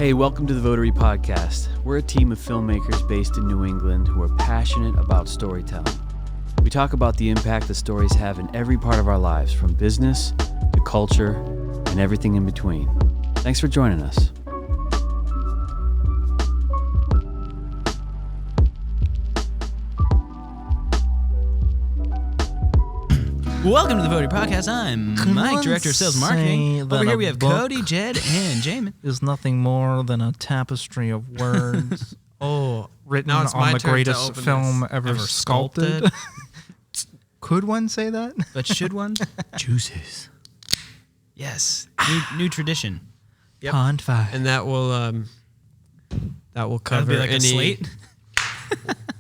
Hey, welcome to the Votary podcast. We're a team of filmmakers based in New England who are passionate about storytelling. We talk about the impact that stories have in every part of our lives, from business to culture and everything in between. Thanks for joining us. Welcome to the Votary podcast. I'm Mike, Director of Sales and Marketing. Over here we have Cody, Jed, and Jamin. Is nothing more than a tapestry of words. Written now it's on my the greatest film ever sculpted. Could one say that? But should one? Juices. Yes. New tradition. Yep. Pond fire. And that will That'll cover be like any a slate?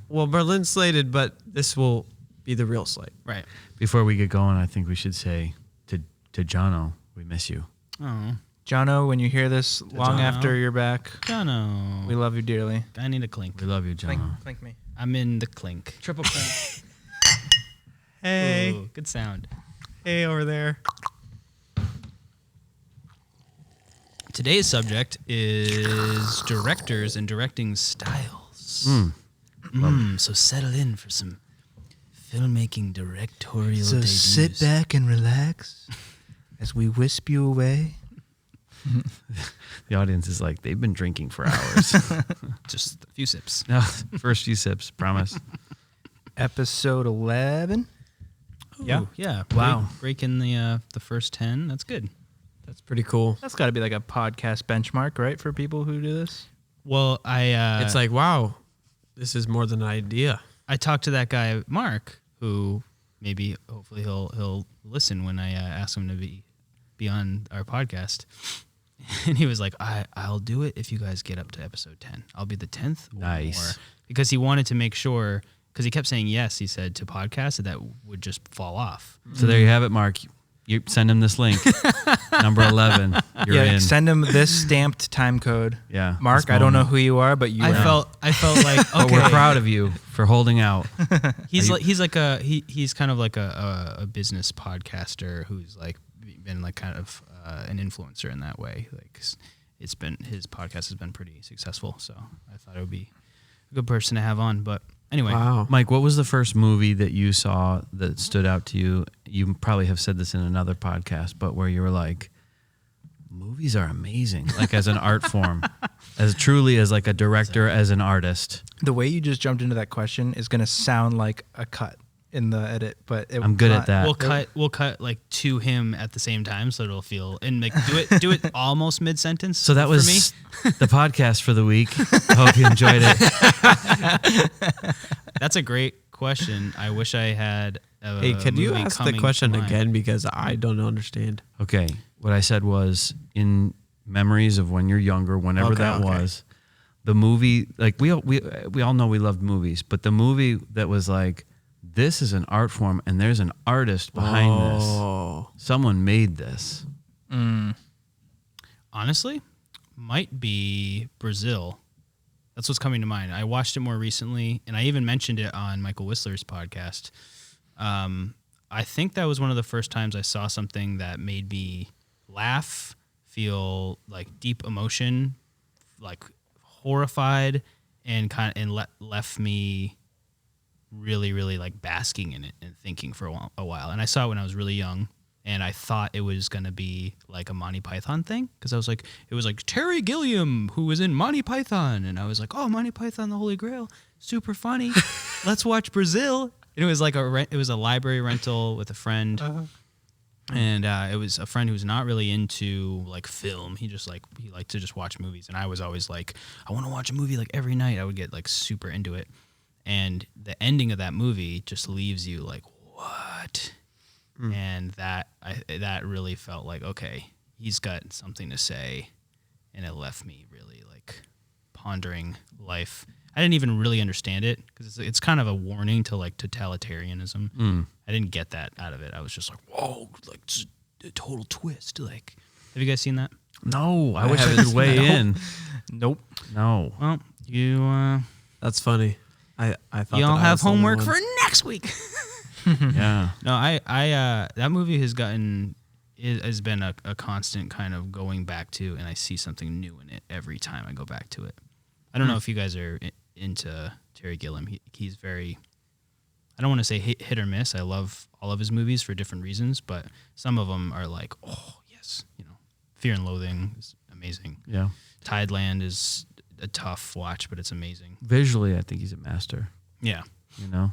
Well, Berlin's slated, but this will be the real slate. Right. Before we get going, I think we should say to Jono, we miss you. Oh. Jono, when you hear this long Jono. after you're back, Jono. we love you dearly. I need a clink. We love you, Jono. Clink me. I'm in the clink. Triple clink. Hey. Ooh, good sound. Hey, over there. Today's subject is directors and directing styles. So settle in for some filmmaking directorial So debuts. sit back and relax as we wisp you away. The audience is like, they've been drinking for hours. Just a few sips. No, first few sips, promise. Episode 11. Yeah. Yeah. Wow. Breaking the first 10. That's good. That's pretty cool. That's got to be like a podcast benchmark, right, for people who do this? Well, It's like, wow, this is more than an idea. I talked to that guy Mark, who hopefully he'll listen when I ask him to be on our podcast, and he was like, I'll do it if you guys get up to episode 10. I'll be the 10th. Nice. Or more. Because he wanted to make sure, because he kept saying yes. He said to podcasts that would just fall off. So there you have it, Mark. You send him this link. Number 11. You're in. Send him this stamped time code. Yeah. Mark, I don't know who you are, but you I are. felt like, okay, But we're proud of you for holding out. He's kind of like a business podcaster who's like been like kind of an influencer in that way. Like his podcast has been pretty successful, so I thought it would be a good person to have on. But anyway, Wow. Mike, what was the first movie that you saw that stood out to you? You probably have said this in another podcast, but where you were like, movies are amazing, like as an art form, as truly as like a director, as an artist. The way you just jumped into that question is going to sound like a cut in the edit, but I'm good at that. we'll cut like to him at the same time, so it'll feel and like do it almost mid sentence. So that was the podcast for the week. I hope you enjoyed it. That's a great question. I wish I had. Hey, can you ask the question again, because I don't understand? Okay, what I said was, in memories of when you're younger, whenever was, the movie, like we all know we loved movies, but the movie that was like, this is an art form and there's an artist behind this. Someone made this. Honestly, might be Brazil. That's what's coming to mind. I watched it more recently, and I even mentioned it on Michael Whistler's podcast. I think that was one of the first times I saw something that made me laugh, feel like deep emotion, like horrified, and left me really, really like basking in it and thinking for a while. And I saw it when I was really young, and I thought it was going to be like a Monty Python thing, because it was like Terry Gilliam, who was in Monty Python, and I was like, oh, Monty Python, the Holy Grail, super funny. Let's watch Brazil. And it was like it was a library rental with a friend, and it was a friend who's not really into like film. He liked to just watch movies, and I was always like, I want to watch a movie like every night. I would get like super into it, and the ending of that movie just leaves you like, what? And that really felt like, okay, he's got something to say, and it left me really like pondering life. I didn't even really understand it, because it's kind of a warning to like totalitarianism. I didn't get that out of it. I was just like, whoa, like just a total twist. Like, have you guys seen that? No, I wish I could weigh in. Nope. No. Well, you That's funny. I thought y'all that I have was the only homework one. for next week. Yeah. No, I that movie has gotten it has been a constant kind of going back to, and I see something new in it every time I go back to it. I don't know if you guys are into Terry Gilliam. He's very, I don't want to say hit or miss. I love all of his movies for different reasons, but some of them are like, oh yes, Fear and Loathing is amazing. Yeah. Tideland is a tough watch, but it's amazing. Visually, I think he's a master. Yeah.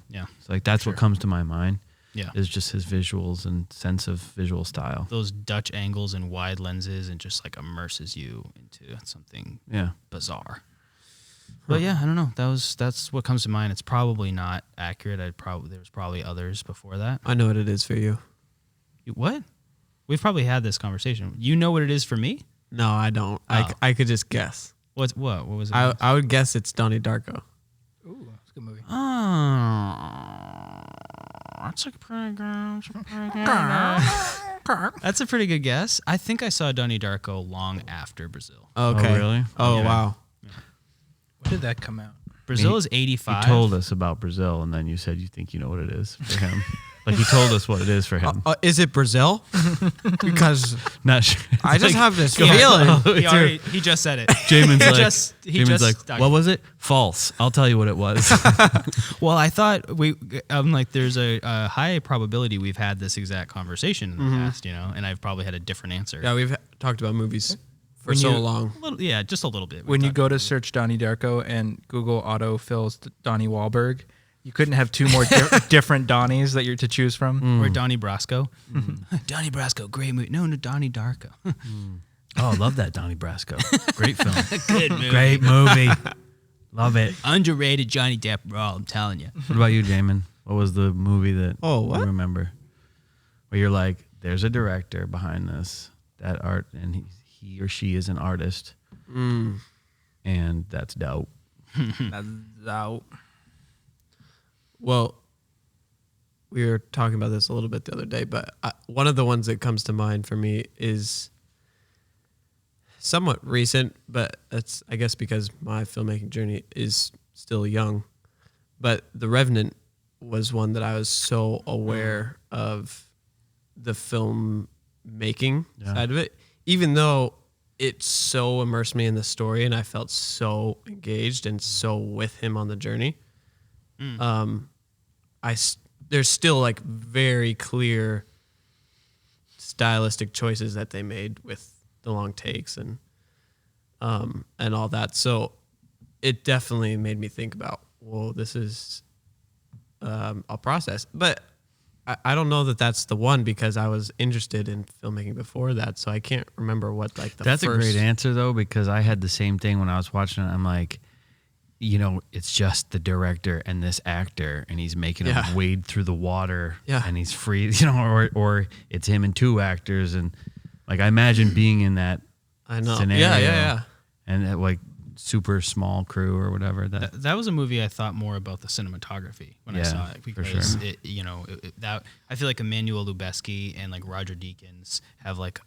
Yeah. So like that's what comes to my mind. Yeah. Is just his visuals and sense of visual style. Those Dutch angles and wide lenses and just like immerses you into something bizarre. But yeah, I don't know. That's what comes to mind. It's probably not accurate. There was probably others before that. I know what it is for you. What? We've probably had this conversation. You know what it is for me? No, I don't. Oh. I could just guess. What was it? I would guess it's Donnie Darko. Ooh, that's a good movie. That's a pretty good. That's a pretty good guess. I think I saw Donnie Darko long after Brazil. Okay. Oh, really? Oh, Yeah. wow. When did that come out? Brazil is 85. You told us about Brazil, and then you said you think you know what it is for him. Like he told us what it is for him. Is it Brazil? Because Not sure. I just have this Yeah. feeling. He just said it. Jamin's like, he just what was it? False. I'll tell you what it was. Well, I thought I'm like, there's a high probability we've had this exact conversation in the past, and I've probably had a different answer. Yeah, we've talked about movies for When so you- long. Just a little bit. When you go to search Donnie Darko and Google autofills Donnie Wahlberg, you couldn't have two more different Donnies that you're to choose from. Or Donnie Brasco. Donnie Brasco, great movie. No, Donnie Darko. Oh, I love that Donnie Brasco. Great film. Good movie. Great movie. Love it. Underrated Johnny Depp role, I'm telling you. What about you, Jamin? What was the movie that what? you remember? Where you're like, there's a director behind this, that art, and he or she is an artist. And that's dope. That's out. Well, we were talking about this a little bit the other day, but one of the ones that comes to mind for me is somewhat recent, but that's, I guess, because my filmmaking journey is still young. But The Revenant was one that I was so aware of the film making side of it, even though it so immersed me in the story and I felt so engaged and so with him on the journey. There's still like very clear stylistic choices that they made with the long takes and all that. So it definitely made me think about, well, this is a process. But I don't know that that's the one because I was interested in filmmaking before that, so I can't remember what like the That's first... a great answer though, because I had the same thing when I was watching it. I'm like, it's just the director and this actor, and he's making him wade through the water, and he's free, or it's him and two actors, and like I imagine being in that scenario, yeah, and like super small crew or whatever. That was a movie I thought more about the cinematography when I saw it, because for sure. that I feel like Emmanuel Lubezki and like Roger Deakins have like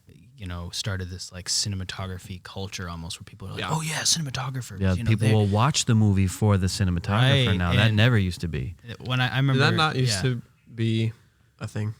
started this like cinematography culture almost, where people are like, oh yeah, cinematographers. Yeah, people will watch the movie for the cinematographer Right, now. That never used to be. When I remember, Did that not used to be a thing?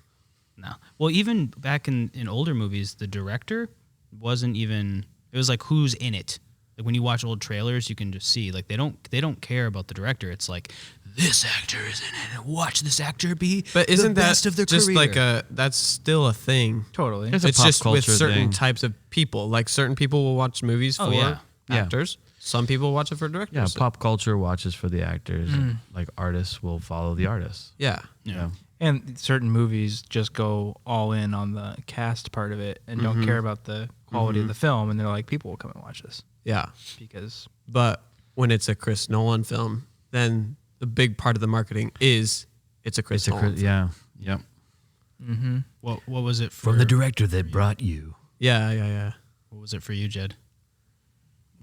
No. Well, even back in older movies, the director wasn't even. It was like, who's in it. Like when you watch old trailers, you can just see like they don't care about the director. It's like, this actor is in it, and watch this actor be But isn't the best that of their just career. like that's still a thing? Totally. It's a It's pop just with culture certain thing. types of people. Like certain people will watch movies for yeah. actors. Some people watch it for directors. Yeah, pop culture watches for the actors. And, like artists will follow the artists. Yeah. Yeah. And certain movies just go all in on the cast part of it and don't care about the quality of the film. And they're like, people will come and watch this Yeah. because But when it's a Chris Nolan film, then the big part of the marketing is it's a Chris Nolan film. Yeah. Yep. What was it for? From the director that brought you. Yeah. What was it for you, Jed?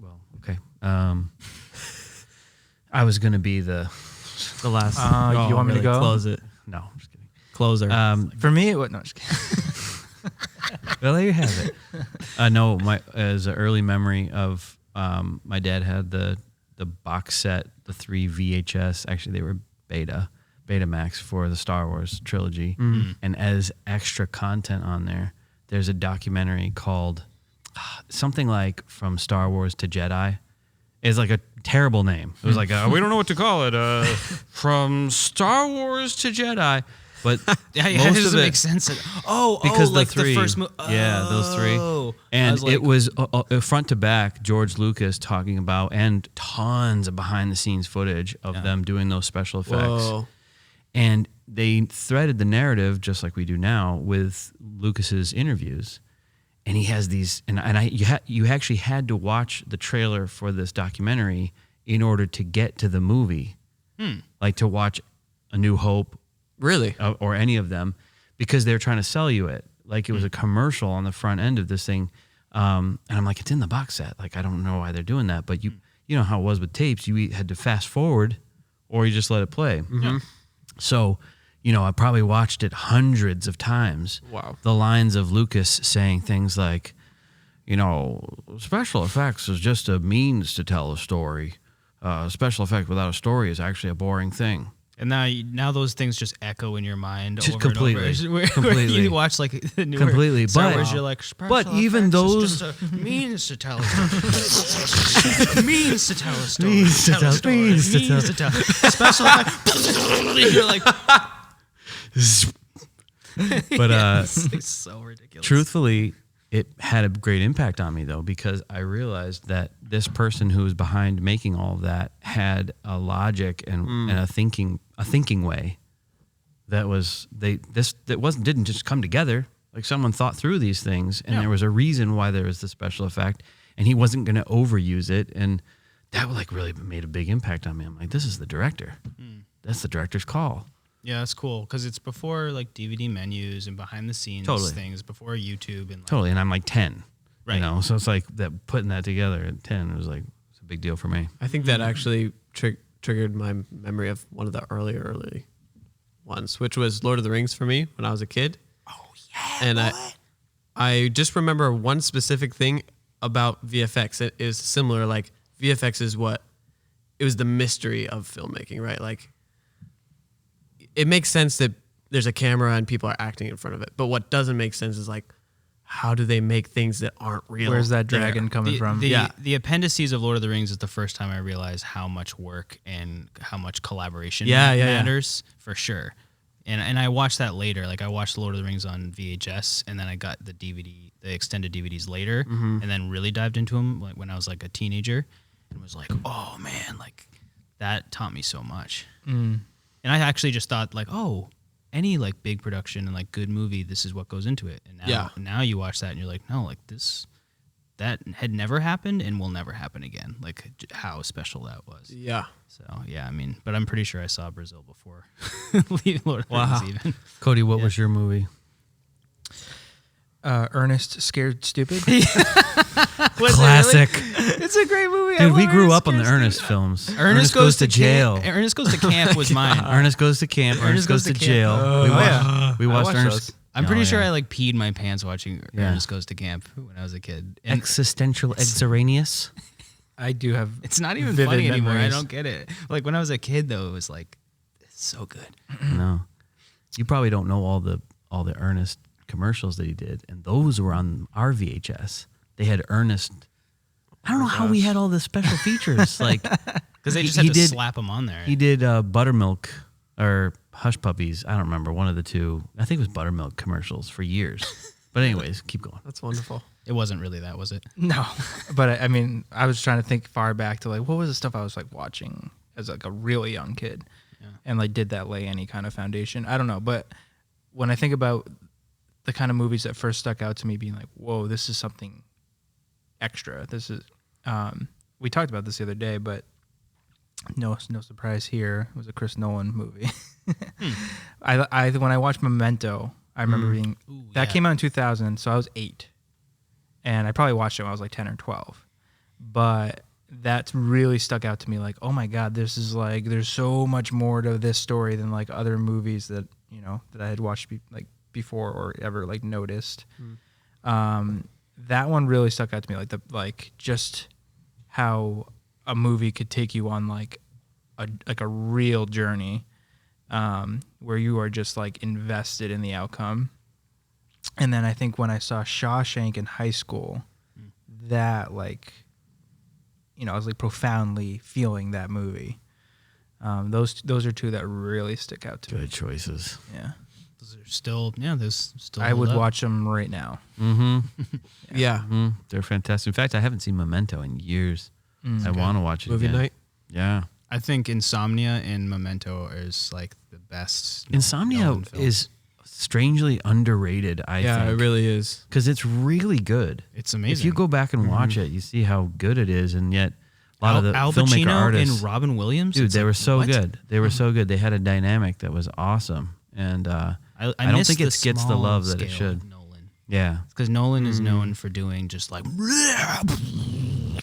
Well, okay. I was gonna be the last. you want me to go? Close it. No, I'm just kidding. Closer. for me, no, just kidding. Well, there you have it. No, as an early memory of my dad had the box set, the 3 VHS. Actually, they were Betamax for the Star Wars trilogy, and as extra content on there, there's a documentary called something like From Star Wars to Jedi. It's like a terrible name. It was like, we don't know what to call it. From Star Wars to Jedi. But Yeah, most it of doesn't it, make sense. because like the three, the first yeah, those three, and it was front to back George Lucas talking about, and tons of behind the scenes footage of them doing those special effects. Whoa. And they threaded the narrative just like we do now with Lucas's interviews. And he has these, you actually had to watch the trailer for this documentary in order to get to the movie, like to watch A New Hope. Really? Or any of them, because they're trying to sell you it. Like it was a commercial on the front end of this thing. And I'm like, it's in the box set. Like, I don't know why they're doing that. But you know how it was with tapes. You had to fast forward or you just let it play. Mm-hmm. So, I probably watched it hundreds of times. Wow. The lines of Lucas saying things like, special effects is just a means to tell a story. Special effect without a story is actually a boring thing. And now those things just echo in your mind Just over completely. and over. Completely. You watch like the newer Completely, Star but- Wars, you're like, but even those those- just a means to tell a story. Means to tell a story. Means to tell- means to tell. Special effect. You're like, But it's so ridiculous. truthfully, it had a great impact on me though, because I realized that this person who was behind making all of that had a logic and a thinking way that was didn't just come together. Like someone thought through these things, and there was a reason why there was the special effect, and he wasn't going to overuse it, and that like really made a big impact on me. I'm like, this is the director. That's the director's call. Yeah, that's cool because it's before like DVD menus and behind the scenes Totally. things, before YouTube and like, Totally, and I'm like 10, Right. So it's like that putting that together at 10 was like it's a big deal for me. I think that actually triggered my memory of one of the early ones, which was Lord of the Rings for me when I was a kid. Oh yeah. And I just remember one specific thing about VFX. It is similar, like VFX is it was the mystery of filmmaking, right? Like it makes sense that there's a camera and people are acting in front of it. But what doesn't make sense is like, how do they make things that aren't real? Where's that there? dragon coming from? The appendices of Lord of the Rings is the first time I realized how much work and how much collaboration matters for sure. And I watched that later. Like I watched Lord of the Rings on VHS, and then I got the extended DVDs later, and then really dived into them like when I was like a teenager, and was like, oh man, like that taught me so much. And I actually just thought like, oh, any like big production and like good movie, this is what goes into it. And now you watch that and you're like, no, like that had never happened and will never happen again. Like how special that was. Yeah. So yeah, I mean, but I'm pretty sure I saw Brazil before leaving Lord of the Rings even. Cody, what was your movie? Ernest Scared Stupid. Classic. It's a great movie. Dude, we grew up on the Ernest films. Ernest goes to jail. Camp. Ernest Goes to Camp was mine. Ernest goes to camp. Ernest goes to jail. We watched watched Ernest. those. I'm pretty sure I like peed my pants watching Ernest Goes to Camp when I was a kid. And Existential extraneous. I do have. it's not even vivid funny anymore. I memories. don't get it. Like when I was a kid though, it was like it's so good. No, you probably don't know all the Ernest commercials that he did, and those were on our VHS. They had Ernest. I don't know how we had all the special features. Like Because they just had to slap them on there. He did Buttermilk or Hush Puppies. I don't remember, one of the two. I think it was Buttermilk commercials for years. But anyways, keep going. That's wonderful. It wasn't really that, was it? No, but I mean, I was trying to think far back to like what was the stuff I was like watching as like a really young kid, and like did that lay any kind of foundation? I don't know, but when I think about the kind of movies that first stuck out to me, being like, whoa, this is something extra. This is we talked about this the other day, but no surprise here. It was a Chris Nolan movie. I when I watched Memento, I remember being that came out in 2000, so I was 8. And I probably watched it when I was like 10 or 12. But that really stuck out to me like, oh my God, this is like, there's so much more to this story than like other movies that, you know, that I had watched before or ever like noticed. That one really stuck out to me, like just how a movie could take you on like a real journey where you are just like invested in the outcome. And then I think when I saw Shawshank in high school, that like, I was like profoundly feeling that movie. Those are two that really stick out to me. Good choices. Yeah. Those are still, those still. I would watch them right now. Mm-hmm. Yeah. Mm-hmm. They're fantastic. In fact, I haven't seen Memento in years. I want to watch it Movie again. night. Yeah. I think Insomnia and Memento is like the best. Insomnia Nolan film. is strangely underrated, I Yeah, think. it really is. Because it's really good. It's amazing. If you go back and watch it, you see how good it is, and yet a lot of the Al filmmaker Pacino artists, and Robin Williams, dude, it's they like, were so what? good. They were so good. They had a dynamic that was awesome, and I don't miss think it gets the love that it small-scale should. Nolan, Yeah, because Nolan is known for doing just like,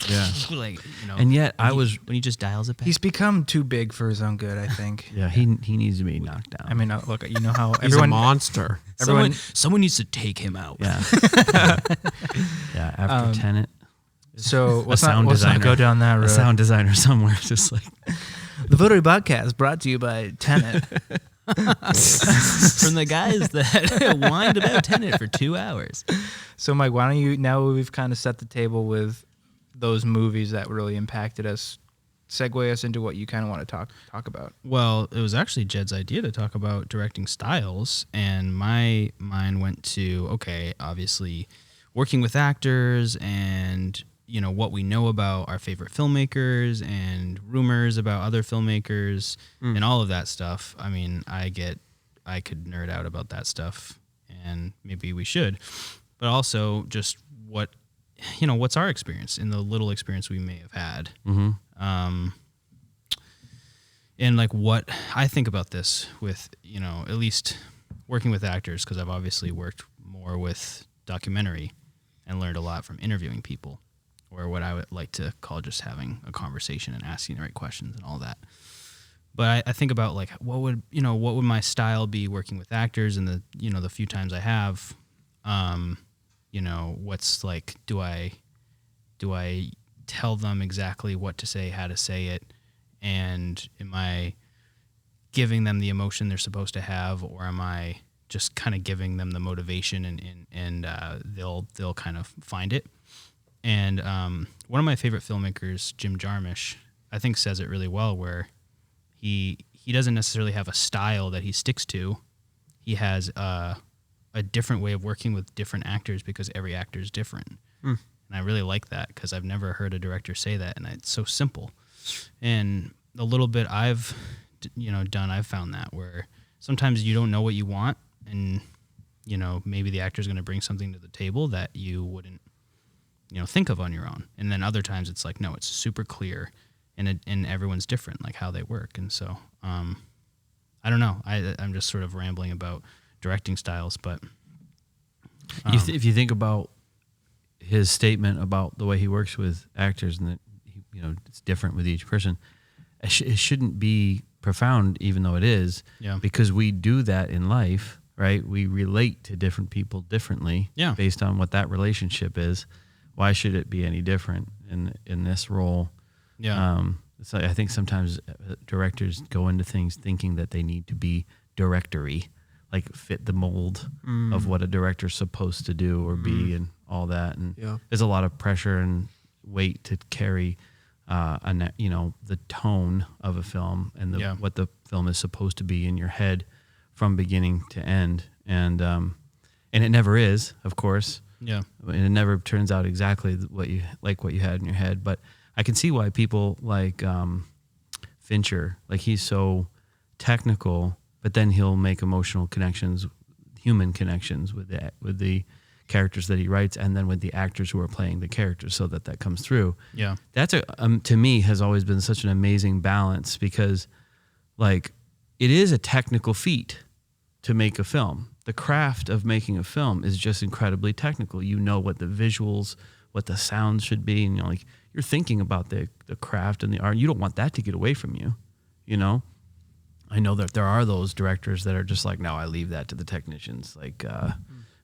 yeah. like And yet when he just dials it back. He's become too big for his own good, I think. yeah, he needs to be knocked down. I mean, look, you know how He's everyone a monster. Someone needs to take him out. yeah, yeah. After Tenet, So let's sound not designer. go down that a road. sound designer somewhere just like The Votary podcast brought to you by Tenet. From the guys that whined about Tenet for 2 hours. So, Mike, why don't you, now we've kind of set the table with those movies that really impacted us, segue us into what you kind of want to talk about. Well, it was actually Jed's idea to talk about directing styles, and my mind went to, okay, obviously working with actors and what we know about our favorite filmmakers and rumors about other filmmakers and all of that stuff. I mean, I could nerd out about that stuff, and maybe we should, but also just what's our experience in the little experience we may have had. mm-hmm. And like what I think about this with, at least working with actors, because I've obviously worked more with documentary and learned a lot from interviewing people, or what I would like to call just having a conversation and asking the right questions and all that. But I think about like what would my style be working with actors, and the few times I have, what's like, do I tell them exactly what to say, how to say it, and am I giving them the emotion they're supposed to have, or am I just kind of giving them the motivation and they'll kind of find it? And one of my favorite filmmakers, Jim Jarmusch, I think says it really well, where he doesn't necessarily have a style that he sticks to. He has a different way of working with different actors because every actor is different. And I really like that, because I've never heard a director say that, and it's so simple. And the little bit I've done, I've found that where sometimes you don't know what you want, and maybe the actor's going to bring something to the table that you wouldn't think of on your own. And then other times it's like, no, it's super clear, and everyone's different, like how they work. And so I don't know, I'm just sort of rambling about directing styles, but If you think about his statement about the way he works with actors, and that it's different with each person, it shouldn't be profound, even though it is. Yeah. Because we do that in life, right? We relate to different people differently, Yeah. based on what that relationship is. Why should it be any different in this role? yeah. So I think sometimes directors go into things thinking that they need to be directory, like fit the mold of what a director's supposed to do or be, and all that. And there's a lot of pressure and weight to carry, the tone of a film and what the film is supposed to be in your head from beginning to end. And it never is, of course. Yeah. And it never turns out exactly what you had in your head. But I can see why people like Fincher, like he's so technical, but then he'll make emotional connections, human connections with the characters that he writes, and then with the actors who are playing the characters, so that comes through. Yeah. That's to me has always been such an amazing balance, because like it is a technical feat to make a film. The craft of making a film is just incredibly technical. You know what the visuals, what the sounds should be, and you're thinking about the craft and the art. You don't want that to get away from you, I know that there are those directors that are just like, no, I leave that to the technicians,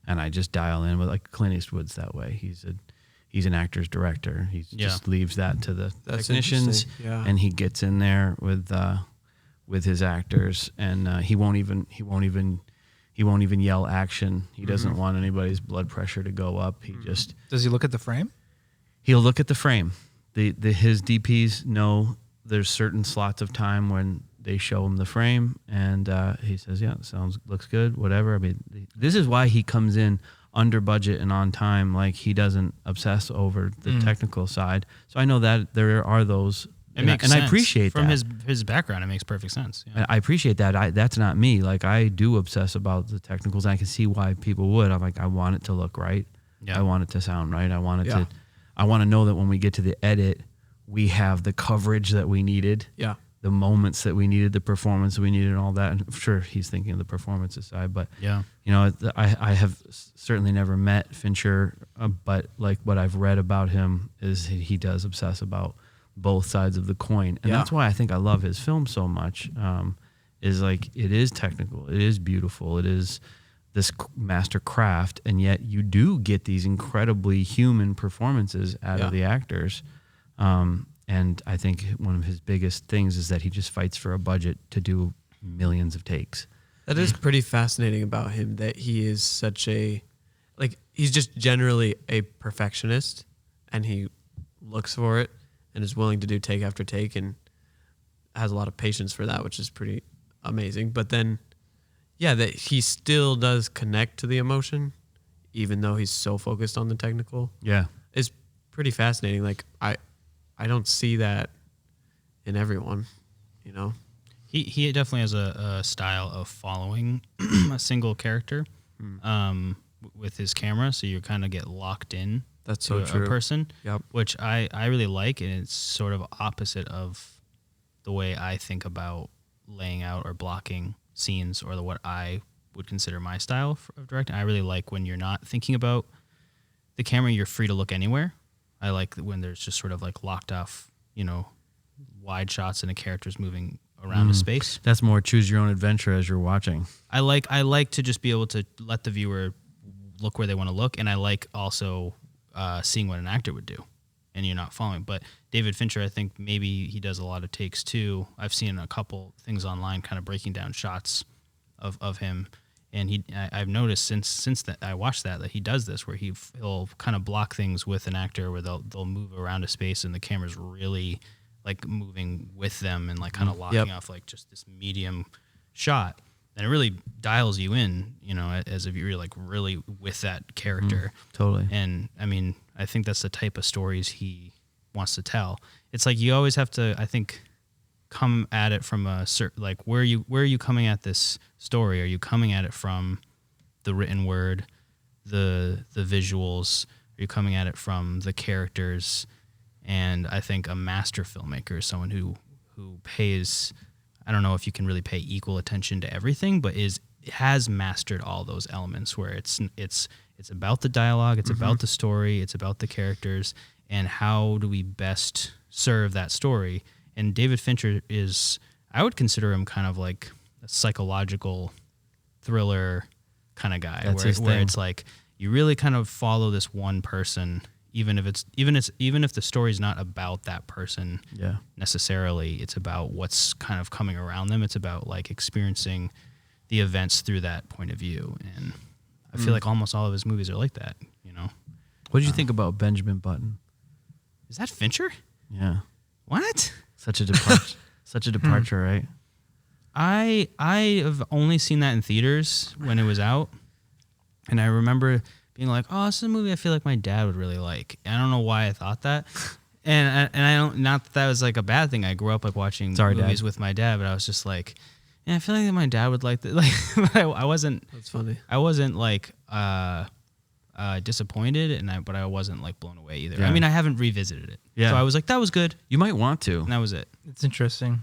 and I just dial in with, like, Clint Eastwood's that way. He's an actor's director. He just leaves that to the technicians, and he gets in there with his actors, and he won't even He won't even yell action. He doesn't want anybody's blood pressure to go up. He just Does he look at the frame? he'll look at the frame. His DPs know there's certain slots of time when they show him the frame, and he says, "Yeah, looks good, whatever." I mean, this is why he comes in under budget and on time. Like, he doesn't obsess over the technical side. So I know that there are those. It makes sense. I appreciate from that. his background. It makes perfect sense. Yeah. I appreciate that. That's not me. Like, I do obsess about the technicals, and I can see why people would. I'm like, I want it to look right. Yeah. I want it to sound right. I want to know that when we get to the edit, we have the coverage that we needed. Yeah. The moments that we needed, the performance we needed, and all that. And sure, he's thinking of the performances side, but Yeah. I have certainly never met Fincher, but like what I've read about him is he does obsess about both sides of the coin, and that's why I think I love his film so much. Is like, it is technical, it is beautiful, it is this master craft, and yet you do get these incredibly human performances out of the actors. And I think one of his biggest things is that he just fights for a budget to do millions of takes. That is pretty fascinating about him, that he is such he's just generally a perfectionist, and he looks for it and is willing to do take after take and has a lot of patience for that, which is pretty amazing. But then, that he still does connect to the emotion, even though he's so focused on the technical. Yeah. Is pretty fascinating. Like, I don't see that in everyone, He definitely has a style of following a single character with his camera, so you kind of get locked in. That's to so true. A person, Yep. which I really like, and it's sort of opposite of the way I think about laying out or blocking scenes, or what I would consider my style of directing. I really like when you're not thinking about the camera, you're free to look anywhere. I like when there's just sort of like locked off, wide shots and a character's moving around a space. That's more choose your own adventure as you're watching. I like to just be able to let the viewer look where they want to look, and I like also seeing what an actor would do, and you're not following. But David Fincher, I think maybe he does a lot of takes too. I've seen a couple things online kind of breaking down shots of him, and I've noticed since that I watched that he does this where he'll kind of block things with an actor where they'll move around a space and the camera's really like moving with them and like kind of locking off like just this medium shot, and it really dials you in, as if you're like really with that character. Totally. And I mean, I think that's the type of stories he wants to tell. It's like you always have to, I think, come at it from a certain, like, where are you coming at this story? Are you coming at it from the written word, the visuals? Are you coming at it from the characters? And I think a master filmmaker is someone who pays, I don't know if you can really pay equal attention to everything, but has mastered all those elements where it's about the dialogue, it's about the story, it's about the characters, and how do we best serve that story. And David Fincher I would consider him kind of like a psychological thriller kind of guy. That's where it's like you really kind of follow this one person, even if the story's not about that person necessarily. It's about what's kind of coming around them. It's about like experiencing the events through that point of view. And I feel like almost all of his movies are like that, What did you think about Benjamin Button? Is that Fincher? Yeah. What? Such a departure. Such a departure, right? I have only seen that in theaters when it was out, and I remember being like, "Oh, this is a movie I feel like my dad would really like." And I don't know why I thought that, and I don't, not that was like a bad thing. I grew up like watching movies with my dad, but I was just like, "Yeah, I feel like my dad would like that." Like, I wasn't. That's funny. I wasn't like disappointed, but I wasn't like blown away either. Yeah. I mean, I haven't revisited it, Yeah. so I was like, "That was good," You might want to. and that was it. It's interesting.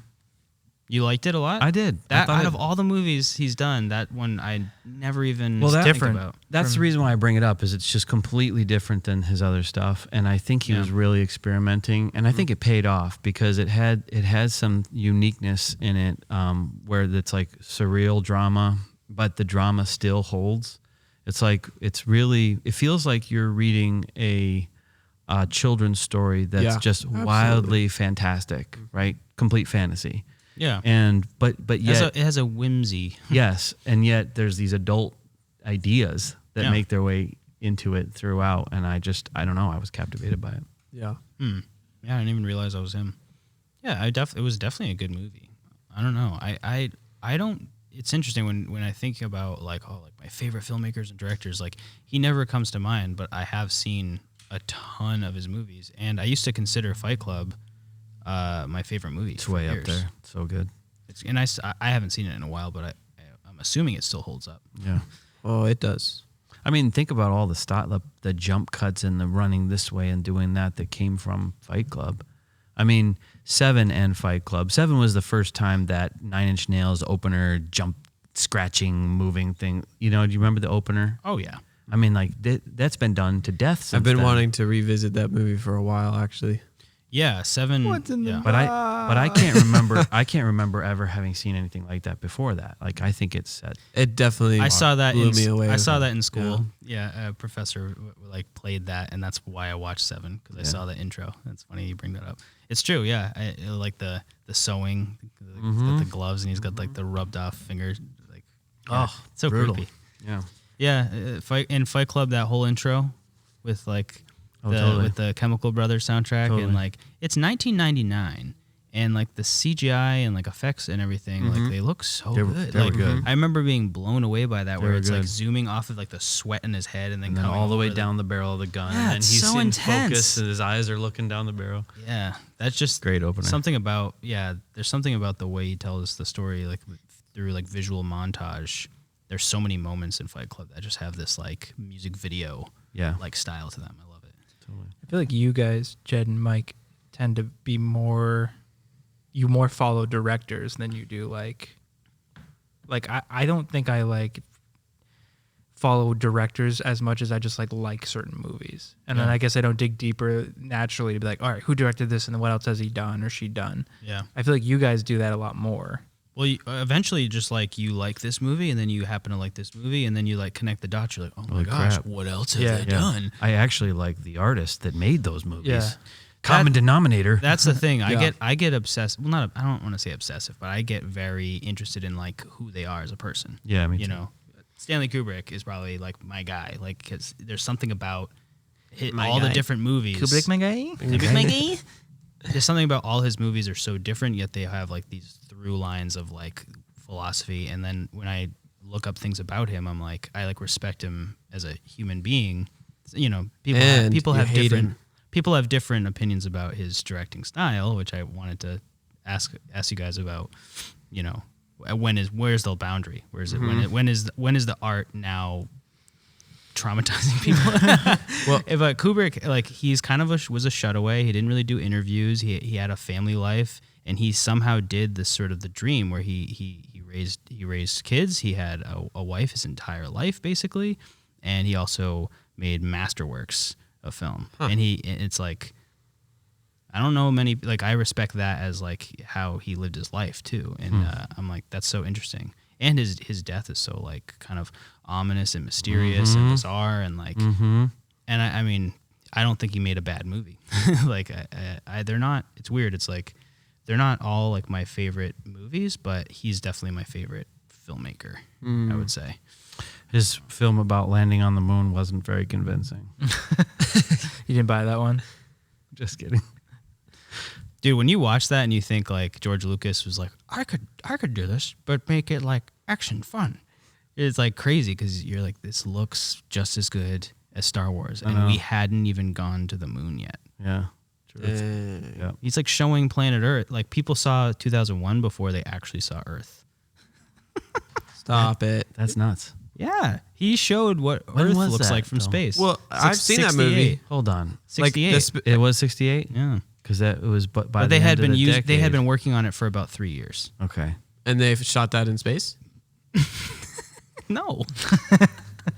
You liked it a lot? I did. That out of all the movies he's done, that one I never even Well, that's think different. about. That's the reason why I bring it up, is it's just completely different than his other stuff, and I think he was really experimenting, and I think it paid off because it had some uniqueness in it, where it's like surreal drama, but the drama still holds. It's like it feels like you're reading a children's story that's just wildly fantastic, right? Complete fantasy. Yeah. And but yet it has a whimsy. yes, and yet there's these adult ideas that Yeah. make their way into it throughout, and I don't know, I was captivated by it. Yeah. Yeah, I didn't even realize I was him. Yeah, it was definitely a good movie. I don't know. I don't. It's interesting when I think about like my favorite filmmakers and directors. Like he never comes to mind, but I have seen a ton of his movies, and I used to consider Fight Club my favorite movie. It's way up there. So good. And I haven't seen it in a while, but I'm assuming it still holds up. Yeah. Oh, it does. I mean, think about all the jump cuts and the running this way and doing that came from Fight Club. I mean, 7 and Fight Club. 7 was the first time that 9 Inch Nails opener jump scratching moving thing. You know, do you remember the opener? Oh yeah. I mean, like that's been done to death since I've been then. wanting to revisit that movie for a while, actually. Yeah, 7. What's in the yeah. But I can't remember. I can't remember ever having seen anything like that before that. Like I think it's set. It definitely I saw that blew me away. I saw that in school. Yeah, a professor like played that, and that's why I watched 7 because I saw the intro. That's funny you bring that up. It's true. Yeah, I like the sewing, the gloves, and he's got like the rubbed off fingers. Like, yeah, so brutal. creepy. Yeah. Yeah, Fight Club, that whole intro with like totally. with the Chemical Brothers soundtrack, Totally. and like it's 1999. And like the CGI and like effects and everything, like they look so good. they were Like good. I remember being blown away by that, where were it's like good. zooming off of like the sweat in his head, and then And then coming all the way over down the barrel of the gun, Yeah, and then it's he's so in intense. focus, and his eyes are looking down the barrel. Yeah, that's just Great opener. Something about there's something about the way he tells the story, like through like visual montage. There's so many moments in Fight Club that just have this like music video like style to them. I love it. Totally. I feel like you guys, Jed and Mike, tend to be more follow directors than you do like I don't think I like follow directors as much as I just like certain movies. And then I guess I don't dig deeper naturally to be like, all right, who directed this and then what else has he done or she done? Yeah. I feel like you guys do that a lot more. Well, eventually, just like you like this movie, and then you happen to like this movie, and then you like connect the dots. You're like, oh my Holy gosh, crap. what else have they done? I actually like the artist that made those movies. Yeah. Common denominator. That's the thing. Yeah. I get obsessed. Well, I don't want to say obsessive, but I get very interested in like who they are as a person. Yeah, me You too. know, Stanley Kubrick is probably like my guy. Like, because there's something about all the guy. different movies. Kubrick, my guy? Kubrick, my guy. There's something about all his movies are so different, yet they have like these through lines of like philosophy. And then when I look up things about him, I'm like, I like respect him as a human being. You know, people have different opinions about his directing style, which I wanted to ask you guys about. You know, where's the boundary? Where is it? When is the art now traumatizing people? Well, but Kubrick, like he's kind of was a shutaway. He didn't really do interviews. He had a family life, and he somehow did this sort of the dream where he raised kids. He had a wife his entire life basically, and he also made masterworks of film. And it's like, I don't know many, like I respect that as like how he lived his life too. And I'm like, that's so interesting. And his death is so like kind of ominous and mysterious and bizarre and like, and I mean, I don't think he made a bad movie. Like they're not, it's weird. It's like, they're not all like my favorite movies, but he's definitely my favorite filmmaker, I would say. His film about landing on the moon wasn't very convincing. You didn't buy that one? Just kidding. Dude, when you watch that and you think like George Lucas was like, I could do this, but make it like action fun. It's like crazy because you're like, this looks just as good as Star Wars, and we hadn't even gone to the moon yet. Yeah. True. Yeah. He's like showing planet Earth. Like people saw 2001 before they actually saw Earth. Stop it. That's nuts. Yeah, he showed what When Earth was looks that, like from though? space. Well, I've seen that movie. Hold on. 68. It was 68? Yeah, Because it was by but the they had end of been the used. They had decade. been working on it for about 3 years. Okay. And they shot that in space? No,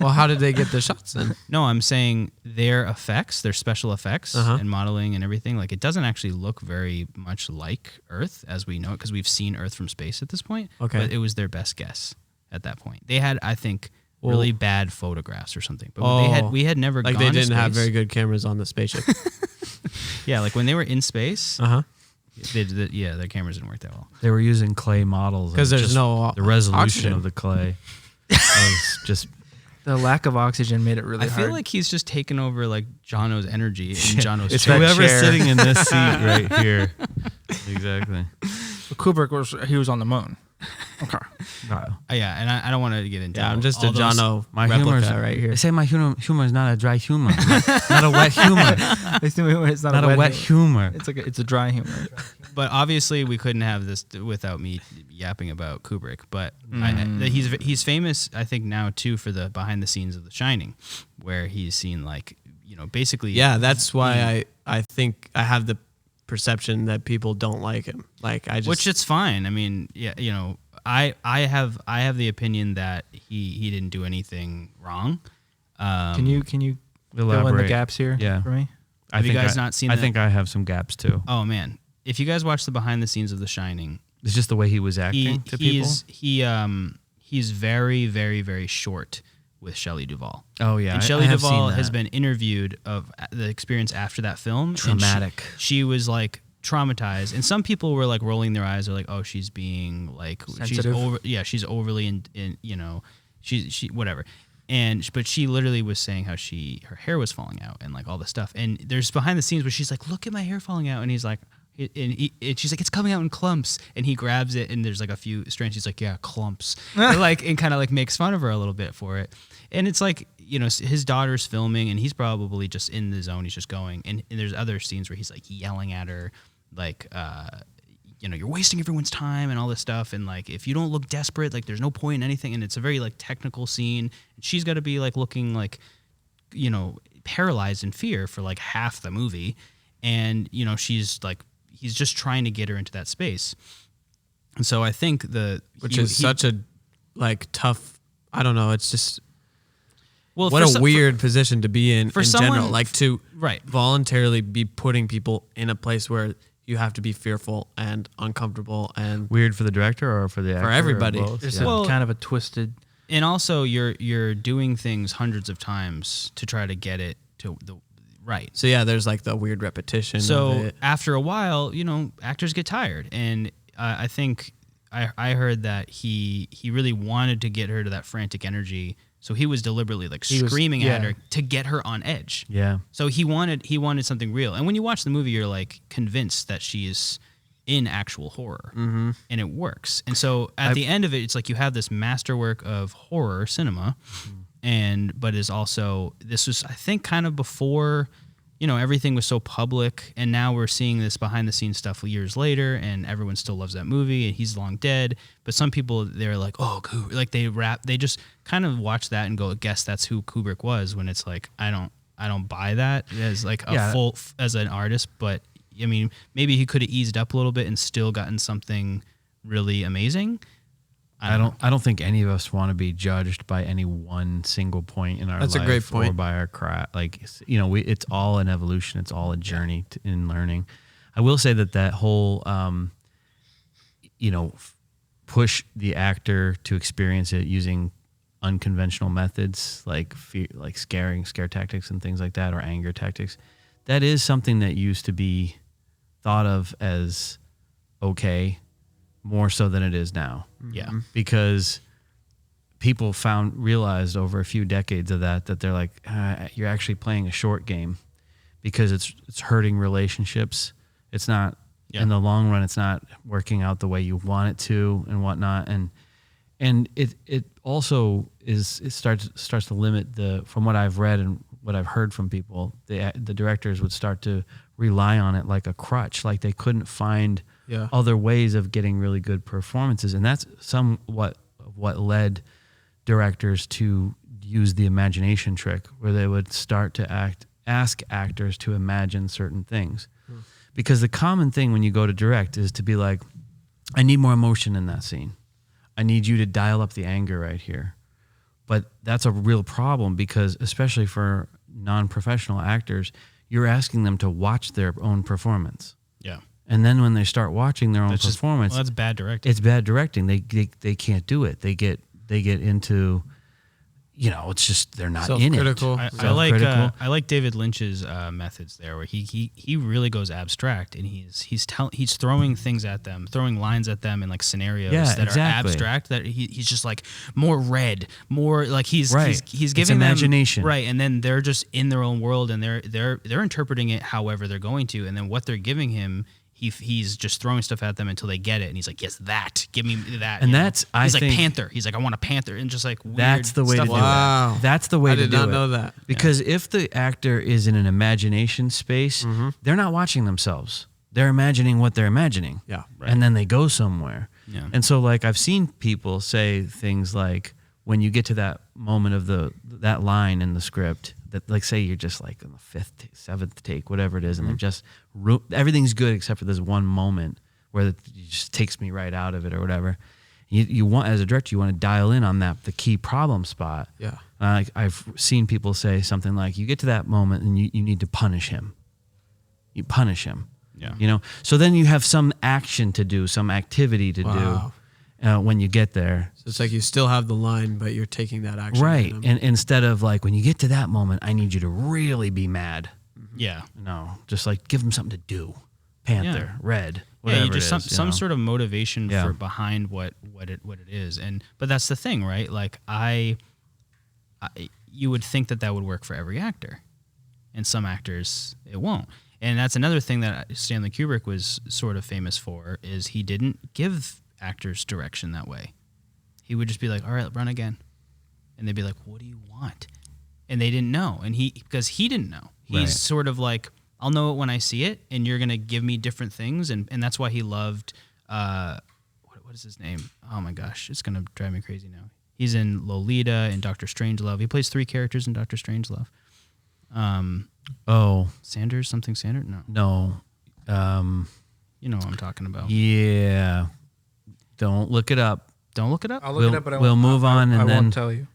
Well, how did they get the shots then? no, I'm saying their effects, their special effects and modeling and everything. Like it doesn't actually look very much like Earth as we know it because we've seen Earth from space at this point. Okay. But it was their best guess at that point. They had, I think, really bad photographs or something. But we had never Like gone they to didn't have space. very good cameras on the spaceship. Yeah, like when they were in space, Their cameras didn't work that well. They were using clay models because there's no the resolution oxygen. of the clay was just. The lack of oxygen made it really hard. I feel like he's just taken over like Jono's energy and Jono's It's chair. that Whoever's chair. sitting in this seat right here. Exactly. Kubrick was on the moon. Okay. Yeah, and I don't want to get into. Yeah, I'm just all a those- Jono My humor's replica right here. They say my humor is not a dry humor, not a wet humor, It's not a wet humor. It's a dry humor. But obviously, we couldn't have this without me yapping about Kubrick. But he's famous, I think, now too for the behind the scenes of The Shining, where he's seen like basically. Yeah, that's why I think I have the perception that people don't like him. Like I just, Which it's fine. I mean, yeah, I have the opinion that he didn't do anything wrong. Can you fill in the Elaborate. gaps here Yeah. for me? Have you guys not seen I that? think I have some gaps too. Oh man, if you guys watch the behind the scenes of The Shining, It's just the way he was acting to people. He's very, very, very short with Shelley Duvall. Oh yeah, And Shelley Duvall has been interviewed of the experience after that film. and Traumatic. She was like traumatized, and some people were like rolling their eyes. They're like, "Oh, she's being like Sensitive. she's overly in she whatever." But she literally was saying how her hair was falling out and like all this stuff. And there's behind the scenes where she's like, "Look at my hair falling out," and he's like. And she's like, it's coming out in clumps, and he grabs it, and there's like a few strands. He's like, yeah, clumps, and kind of like makes fun of her a little bit for it. And it's like, his daughter's filming, and he's probably just in the zone. He's just going, and there's other scenes where he's like yelling at her, like, you're wasting everyone's time and all this stuff, and like if you don't look desperate, like there's no point in anything. And it's a very like technical scene. And she's got to be like looking like, paralyzed in fear for like half the movie, and she's like. He's just trying to get her into that space. And so I think which is such a like tough, I don't know. It's just, well, what a weird position to be in someone, general. Like to right. voluntarily be putting people in a place where you have to be fearful and uncomfortable and weird for the director or for the actor? for everybody. Or both? It's Yeah. kind of a twisted. And also you're doing things hundreds of times to try to get it to the right. So yeah, there's like the weird repetition. So of it. after a while, actors get tired, and I think I heard that he really wanted to get her to that frantic energy, so he was deliberately like screaming at her to get her on edge. Yeah. So he wanted something real, and when you watch the movie, you're like convinced that she is in actual horror, and it works. And so at the end of it, it's like you have this masterwork of horror cinema. But is also, this was, I think, kind of before, everything was so public, and now we're seeing this behind the scenes stuff years later, and everyone still loves that movie, and he's long dead. But some people, they're like, oh, Kubrick. Like they just kind of watch that and go, guess that's who Kubrick was, when it's like, I don't buy that as like as an artist. But I mean, maybe he could have eased up a little bit and still gotten something really amazing. I don't think any of us want to be judged by any one single point in our That's life a great point. or by our craft. Like, it's all an evolution. It's all a journey in learning. I will say that whole, push the actor to experience it using unconventional methods like fear, like scare tactics and things like that, or anger tactics. That is something that used to be thought of as okay, more so than it is now. Yeah. Because people realized over a few decades of that they're like, you're actually playing a short game, because it's hurting relationships. It's not in the long run. It's not working out the way you want it to and whatnot. And it also starts to limit from what I've read and what I've heard from people, the directors would start to rely on it like a crutch, like they couldn't find other ways of getting really good performances. And that's somewhat what led directors to use the imagination trick, where they would start to ask actors to imagine certain things. Because the common thing when you go to direct is to be like, I need more emotion in that scene. I need you to dial up the anger right here. But that's a real problem, because especially for non-professional actors, you're asking them to watch their own performance. Yeah. And then when they start watching their own performance, that's bad directing. It's bad directing. They can't do it. They get into it's just they're not in it. Self-critical. I like David Lynch's methods there, where he really goes abstract, and he's throwing things at them, throwing lines at them in like scenarios that are abstract. That he's just like more red, more like he's giving imagination, them, right, and then they're just in their own world, and they're interpreting it however they're going to, and then what they're giving him. He's just throwing stuff at them until they get it, and he's like, "Yes, that. Give me that." And that's he's like panther. He's like, "I want a panther," and just like weird that's the way to do Wow. it. That's the way to do it. I did not know that. Because if the actor is in an imagination space, they're not watching themselves. They're imagining what they're imagining. Yeah. And then they go somewhere. Yeah. And so like I've seen people say things like when you get to that moment of that line in the script, that like say you're just like on the 5th, 7th take, whatever it is, and they're just everything's good except for this one moment where it just takes me right out of it or whatever. You want, as a director, you want to dial in on the key problem spot. Yeah. I've seen people say something like, you get to that moment and you need to punish him. You punish him. Yeah. So then you have some action to do, some activity to do when you get there. So it's like you still have the line, but you're taking that action. Right. And instead of like, when you get to that moment, I need you to really be mad. Yeah. No, just like give him something to do. Panther, red, whatever you just it is, some sort of motivation Yeah. for behind what it is. But that's the thing, right? Like you would think that would work for every actor, and some actors it won't. And that's another thing that Stanley Kubrick was sort of famous for, is he didn't give actors direction that way. He would just be like, "All right, run again," and they'd be like, "What do you want?" And they didn't know, and because he didn't know, he's sort of like, "I'll know it when I see it, and you're gonna give me different things," and that's why he loved what is his name? Oh my gosh, it's gonna drive me crazy now. He's in Lolita and Doctor Strangelove. He plays 3 characters in Doctor Strangelove. Sanders, something Sanders? No. You know what I'm talking about. Yeah. Don't look it up. Don't look it up. I'll look it up, but we'll move on, and I then won't tell you.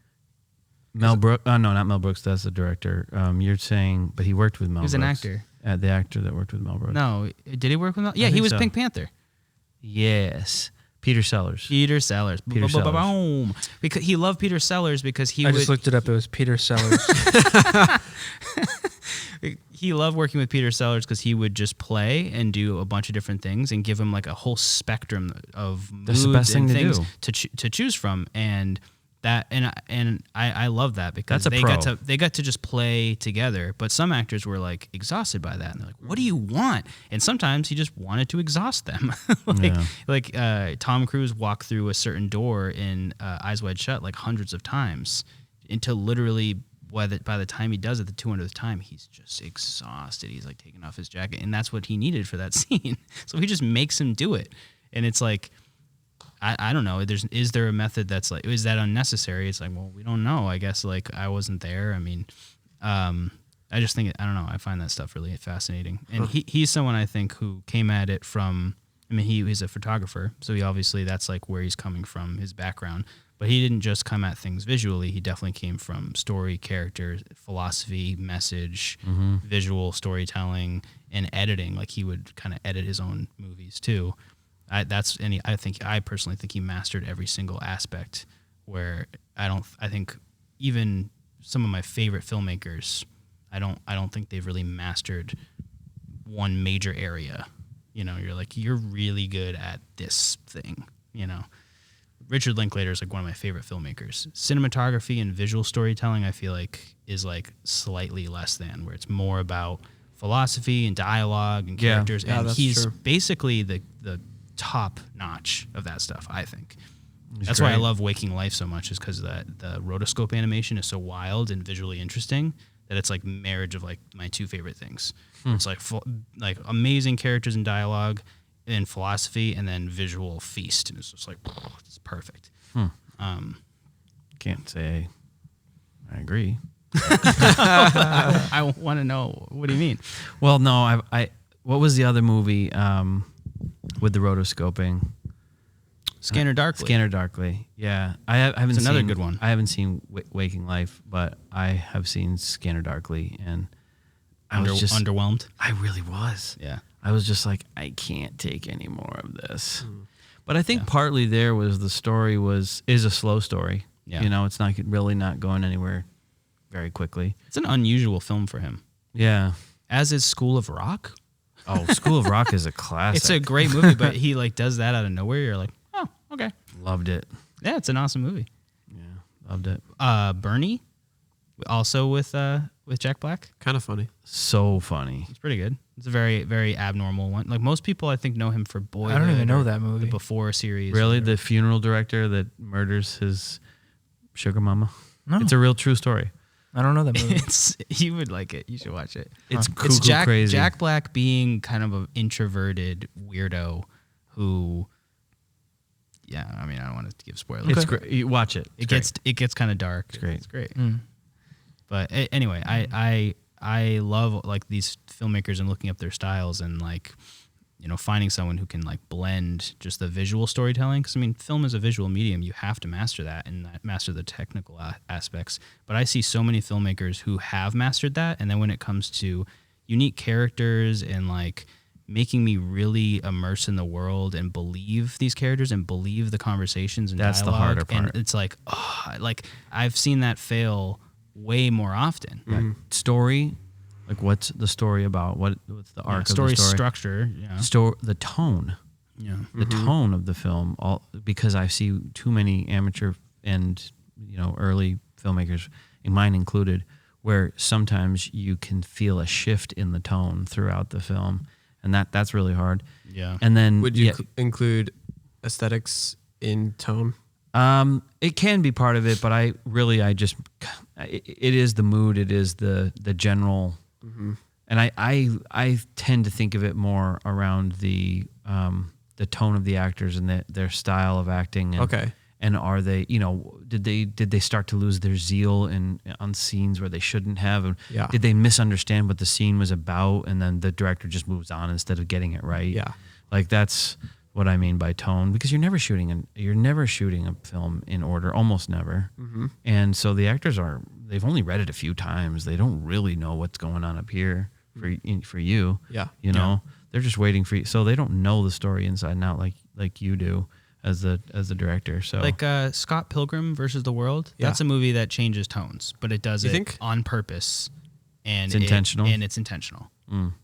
Mel Brooks. Oh no, not Mel Brooks. That's the director. You're saying, but he worked with Mel. He was Brooks. an actor. The actor that worked with Mel Brooks. No, did he work with Mel? Yeah, he think was so. Pink Panther. Yes, Peter Sellers. Peter Sellers. Peter Sellers. Boom. Because he loved Peter Sellers because I just looked it up. It was Peter Sellers. He loved working with Peter Sellers because he would just play and do a bunch of different things and give him like a whole spectrum of That's the moods best thing and to things do. to choose from, and I love that because That's a pro. they got to just play together. But some actors were like exhausted by that, and they're like, "What do you want?" And sometimes he just wanted to exhaust them, like Tom Cruise walked through a certain door in Eyes Wide Shut like hundreds of times until literally. By the time he does it, the 200th time, he's just exhausted. He's like taking off his jacket, and that's what he needed for that scene. So he just makes him do it, and it's like, I don't know. Is there a method that's like, is that unnecessary? It's like, well, we don't know. I guess like I wasn't there. I mean, I just think I don't know. I find that stuff really fascinating, and he's someone I think who came at it from. I mean, he's a photographer, so he obviously that's like where he's coming from, his background. But he didn't just come at things visually. He definitely came from story, character, philosophy, message, visual storytelling, and editing. Like he would kind of edit his own movies too. I personally think he mastered every single aspect. Where I think even some of my favorite filmmakers, I don't think they've really mastered one major area. You're like, you're really good at this thing. Richard Linklater is like one of my favorite filmmakers. Cinematography and visual storytelling, I feel like, is like slightly less than, where it's more about philosophy and dialogue and characters. Yeah, and that's he's true. basically the top notch of that stuff, I think. He's That's why I great. love Waking Life so much, is because the rotoscope animation is so wild and visually interesting that it's like marriage of like my 2 favorite things. It's like like amazing characters and dialogue, and philosophy, and then visual feast. And it's just like, it's perfect. Can't say I agree. I want to know, what do you mean? Well, no, I what was the other movie with the rotoscoping? Scanner Darkly. Scanner Darkly. Yeah, I haven't It's seen another good one. I haven't seen Waking Life, but I have seen Scanner Darkly, and I was just underwhelmed. I really was. Yeah. I was just like, I can't take any more of this. But I think partly there was the story is a slow story. Yeah. You know, it's not really not going anywhere very quickly. It's an unusual film for him. Yeah. As is School of Rock. Oh, School of Rock is a classic. It's a great movie, but he like does that out of nowhere. You're like, oh, okay. Loved it. Yeah, it's an awesome movie. Yeah, loved it. Bernie, also with Jack Black. Kind of funny. So funny. It's pretty good. It's a very, very abnormal one. Like most people, I think, know him for Boyhood. I don't even know or that movie. The Before series. Really, the funeral director that murders his sugar mama? No. It's a real true story. I don't know that movie. You would like it. You should watch it. It's It's cuckoo crazy. Jack Black being kind of an introverted weirdo who, yeah, I mean, I don't want to give spoilers. It's great. You watch it. It gets kind of dark. It's great. It's great. Mm. But anyway, I love like these filmmakers and looking up their styles and like, you know, finding someone who can like blend just the visual storytelling. Because I mean, film is a visual medium. You have to master that and master the technical aspects. But I see so many filmmakers who have mastered that, and then when it comes to unique characters and like making me really immerse in the world and believe these characters and believe the conversations and That's the dialogue, harder part. and it's like, oh, like I've seen that fail way more often. Right. Story, like what's the story about? What's the arc of Story the story? structure. Yeah. The tone. Yeah. The tone of the film, because I see too many amateur and early filmmakers, and mine included, where sometimes you can feel a shift in the tone throughout the film, and that's really hard. Yeah. And then Would you include aesthetics in tone? It can be part of it, but it is the mood, it is the general, and I tend to think of it more around the tone of the actors and their style of acting. And, Okay. And are they, did they start to lose their zeal on scenes where they shouldn't have? And Yeah. did they misunderstand what the scene was about, and then the director just moves on instead of getting it right? Yeah. Like that's what I mean by tone, because you're never shooting a film in order, almost never. Mm-hmm. And so the actors they've only read it a few times. They don't really know what's going on up here for you. Yeah. They're just waiting for you. So they don't know the story inside and out like you do as the director. So Like Scott Pilgrim versus the World. Yeah. That's a movie that changes tones, but it does You it think? on purpose, and It's intentional? It's intentional.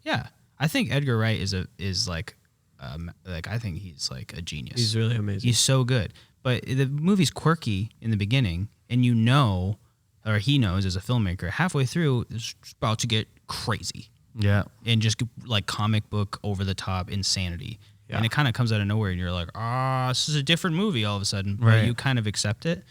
Yeah, I think Edgar Wright is like I think he's like a genius. He's really amazing. He's so good. But the movie's quirky in the beginning, and he knows as a filmmaker, halfway through it's about to get crazy yeah. and just like comic book over the top insanity. Yeah. And it kind of comes out of nowhere, and you're like, this is a different movie all of a sudden. Right. But you kind of accept it.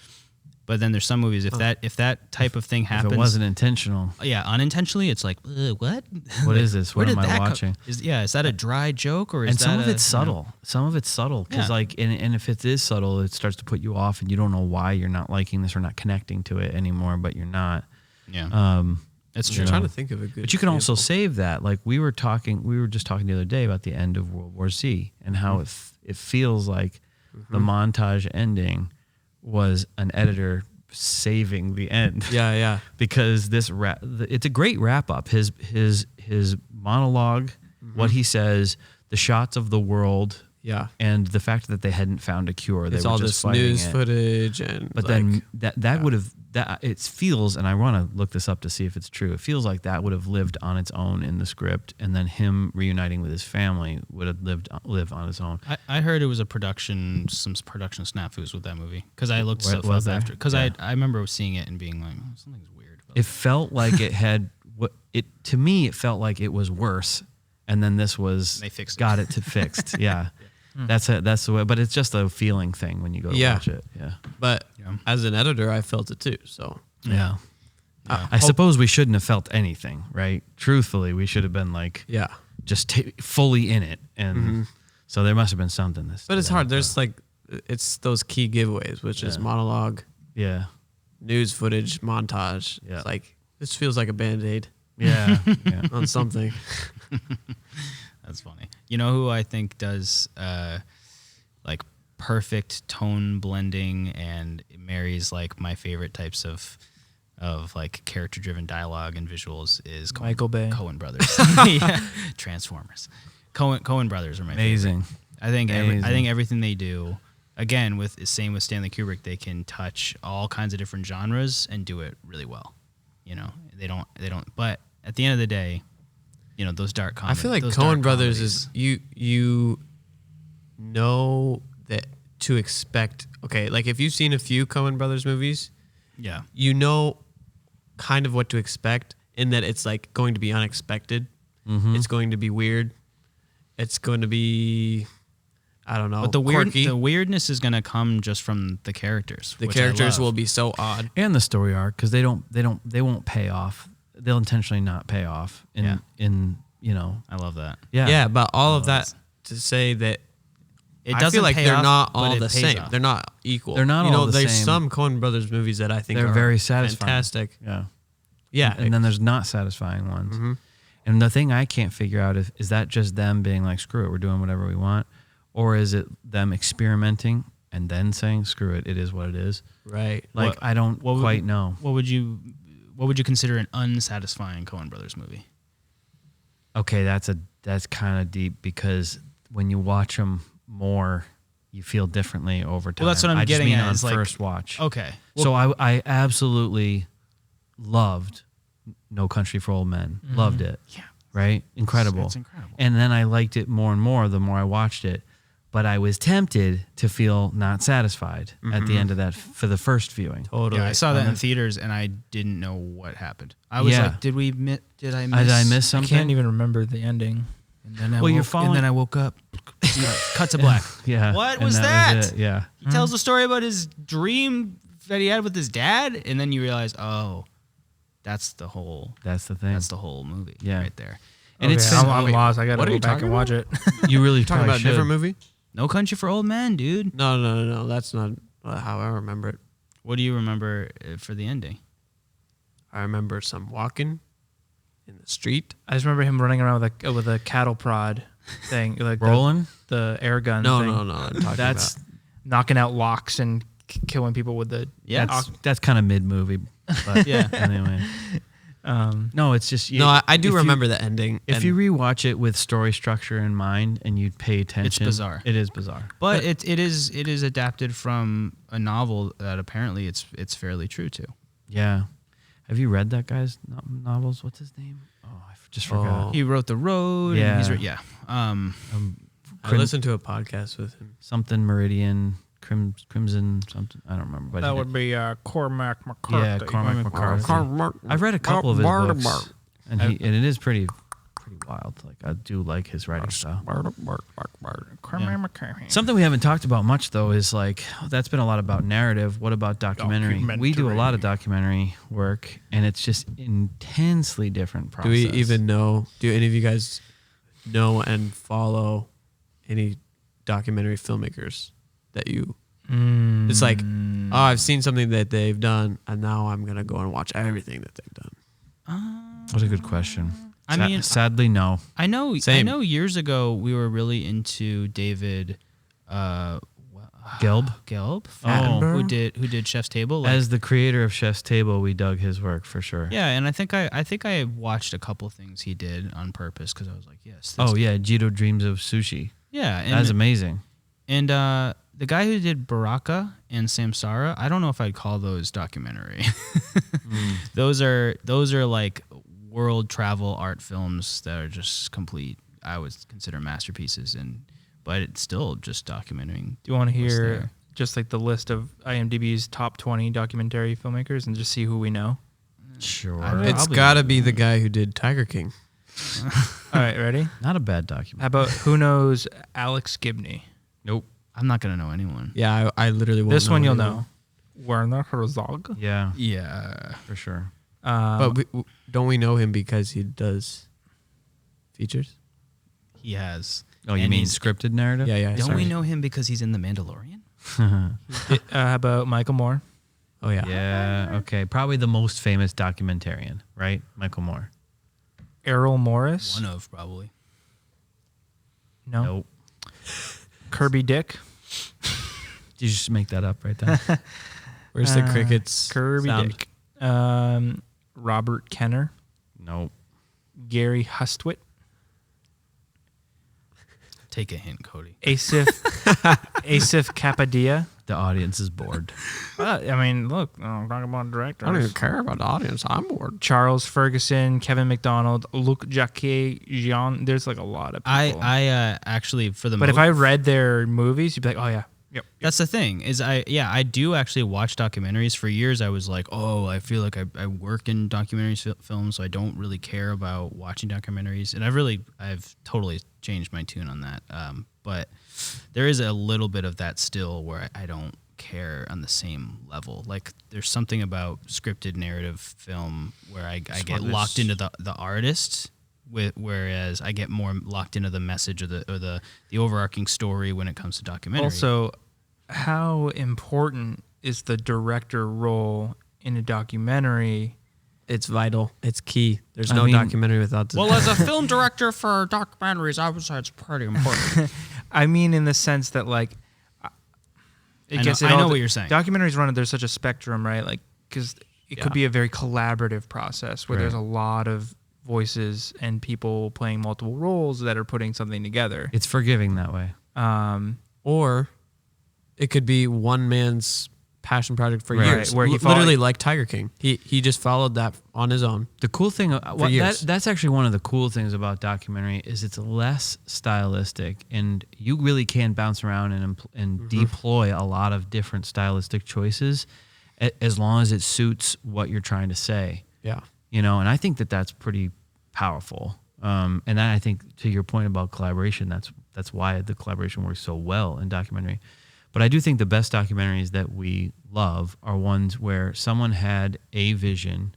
But then there's some movies, if that type of thing happens, If it wasn't intentional, unintentionally, it's like, what? what is this? What Where am did I that watching? Is that a dry joke, or is And that some of it's subtle. Some of it's subtle because Yeah. and if it is subtle, it starts to put you off, and you don't know why you're not liking this or not connecting to it anymore. But you're not. Yeah, that's I'm true. trying to think of a good. But you can also example. save that. Like we were just talking the other day about the end of World War Z and how it feels like the montage ending was an editor saving the end. Yeah, yeah. Because it's a great wrap up. His monologue, what he says, the shots of the world, Yeah. and the fact that they hadn't found a cure. They It's were all just this fighting news it. footage and But like, then that would have it feels, and I want to look this up to see if it's true. It feels like that would have lived on its own in the script, and then him reuniting with his family would have lived on its own. I heard it was some production snafus with that movie, because I looked stuff was up there? after, because Yeah. I remember seeing it and being like, something's weird about It felt like it had to me. It felt like it was worse, and then this was They fixed it. got it to fixed. Yeah. That's the way, but it's just a feeling thing when you go to Yeah. watch it. Yeah. but Yeah. as an editor, I felt it too. So Yeah. I suppose we shouldn't have felt anything, right? Truthfully, we should have been like yeah. just fully in it, and so there must have been something. But it's hard. There's it's those key giveaways, which is Yeah. monologue, yeah, news footage, montage. Yeah. It's like this feels like a Band-Aid yeah, yeah. on something. That's funny. You know who I think does like perfect tone blending and marries like my favorite types of like character driven dialogue and visuals is Michael Bay. Coen brothers. Yeah. Transformers. Coen brothers are my favorite. Amazing. I think Amazing. I think everything they do again, same with Stanley Kubrick, they can touch all kinds of different genres and do it really well. You know, they don't. But at the end of the day, you know, those dark comedies. I feel like Coen Brothers is you know that to expect. Okay, like if you've seen a few Coen Brothers movies, yeah, you know kind of what to expect in that it's like going to be unexpected. Mm-hmm. It's going to be weird. It's going to be, I don't know, but quirky. the weirdness is going to come just from the characters. The which I characters love. will be so odd. And the story arc, because they won't pay off. They'll intentionally not pay off in you know. I love that. Yeah, but all of that to say that It I doesn't feel like pay they're off, not but all it the pays same. off. They're not equal. They're not all the there's same. some Coen Brothers movies that I think They're are very satisfying. fantastic. Yeah. Yeah. And then there's not satisfying ones. Mhm. And the thing I can't figure out is that just them being like, screw it, we're doing whatever we want? Or is it them experimenting and then saying, screw it, it is what it is? Right. Like, I don't quite know. What would you consider an unsatisfying Coen Brothers movie? Okay, that's kind of deep, because when you watch them more, you feel differently over time. Well, that's what I'm I getting just mean at, on is like- first watch. Okay. So I absolutely loved No Country for Old Men. Loved it. Yeah. Right? Incredible. It's incredible. And then I liked it more and more the more I watched it. But I was tempted to feel not satisfied at the end of that for the first viewing. Totally. Yeah, I saw that in theaters and I didn't know what happened. I was Yeah. like, did I miss? Did I miss I something? can't even remember the ending. And then Well, you're following- And then I woke up. Cut to black. Yeah. What and was that? it. Yeah. He tells the story about his dream that he had with his dad, and then you realize, oh, that's the whole. That's the thing. That's the whole movie. Yeah. Right there. And Okay, it's I'm wait, lost. I got what to are go you back talking and watch it. you really Talking about a should. different movie? No Country for Old Men, dude. No. That's not how I remember it. What do you remember for the ending? I remember some walking in the street. I just remember him running around with a cattle prod thing, like Rolling? the air gun. No. thing, I'm talking That's about. knocking out locks and killing people with the. that's kind of mid movie. But Yeah. Anyway. No, it's just No, I do if you- remember the ending. If and you rewatch it with story structure in mind and you pay attention, bizarre. It is bizarre. But it is adapted from a novel that apparently it's fairly true to. Yeah. Have you read that guy's novels? What's his name? Oh, I just forgot. Oh. He wrote The Road. Yeah. And he's yeah. I listened to a podcast with him. Something Meridian, Crimson, something. I don't remember. But That he would be Cormac McCarthy. Yeah, Cormac McCarthy. I've read a couple of his books, and it is pretty wild. Like, I do like his writing style. Cormac McCarthy. Something we haven't talked about much though is like that's been a lot about narrative. What about documentary? We do a lot of documentary work, and it's just intensely different process. Do we even know? Do any of you guys know and follow any documentary filmmakers that you? It's like, oh, I've seen something that they've done, and now I'm gonna go and watch everything that they've done. What a good question. I mean, sadly, no. I know. I Same. know. Years ago, we were really into David Gelb? who did Chef's Table. Like, As the creator of Chef's Table, we dug his work for sure. yeah, and I think I watched a couple things he did on purpose because I was like, yes. Oh yeah, Jito Dreams of Sushi. yeah. And, That's amazing. And the guy who did Baraka and Samsara, I don't know if I'd call those documentary. Those are like world travel art films that are just complete. I would consider masterpieces, but it's still just documenting. Do you want to what's hear there. just like the list of IMDb's top 20 documentary filmmakers and just see who we know? Sure. It's Probably got to not. be the guy who did Tiger King. All right, ready? Not a bad document. How about who knows Alex Gibney? Nope. I'm not gonna know anyone. Yeah, I literally won't This one you'll anyone. know. Werner Herzog. Yeah, Yeah. for sure. But don't we know him because he does features? He has. Oh, you And mean he's- scripted narrative? Yeah. Don't sorry. we know him because he's in The Mandalorian? How about Michael Moore? Oh yeah. Yeah. Okay. Probably the most famous documentarian, right? Michael Moore. Errol Morris? One of probably. No. Nope. Kirby Dick? Did you just make that up right there? Where's the crickets? Kirby sound? Dick. Robert Kenner? Nope. Gary Hustwit? Take a hint, Cody. Asif Kapadia. The audience is bored. I mean, look, I'm talking about directors. I don't even care about the audience. I'm bored. Charles Ferguson, Kevin McDonald, Luc Jacquet, Jean. There's like a lot of people. I actually for the but if I read their movies, you'd be like, oh yeah. Yep. That's the thing is I do actually watch documentaries. For years I was like, oh, I feel like I work in documentaries films, so I don't really care about watching documentaries. And I've totally changed my tune on that. But there is a little bit of that still where I don't care on the same level. Like there's something about scripted narrative film where I get locked into the artist. Whereas I get more locked into the message or the overarching story when it comes to documentary. Also, how important is the director role in a documentary? It's vital. It's key. There's no documentary without the... Well, as a film director for documentaries, I would say it's pretty important. I mean, in the sense that, like... I know what you're saying. Documentaries run, there's such a spectrum, right? Like, because it could be a very collaborative process where there's a lot of voices and people playing multiple roles that are putting something together. It's forgiving that way. Or it could be one man's passion project for Right, years. where he literally like Tiger King. He just followed that on his own. The cool thing, years. that's actually one of the cool things about documentary is it's less stylistic, and you really can bounce around and deploy a lot of different stylistic choices, as long as it suits what you're trying to say. Yeah. And I think that's pretty powerful. And then I think to your point about collaboration, that's why the collaboration works so well in documentary. But I do think the best documentaries that we love are ones where someone had a vision,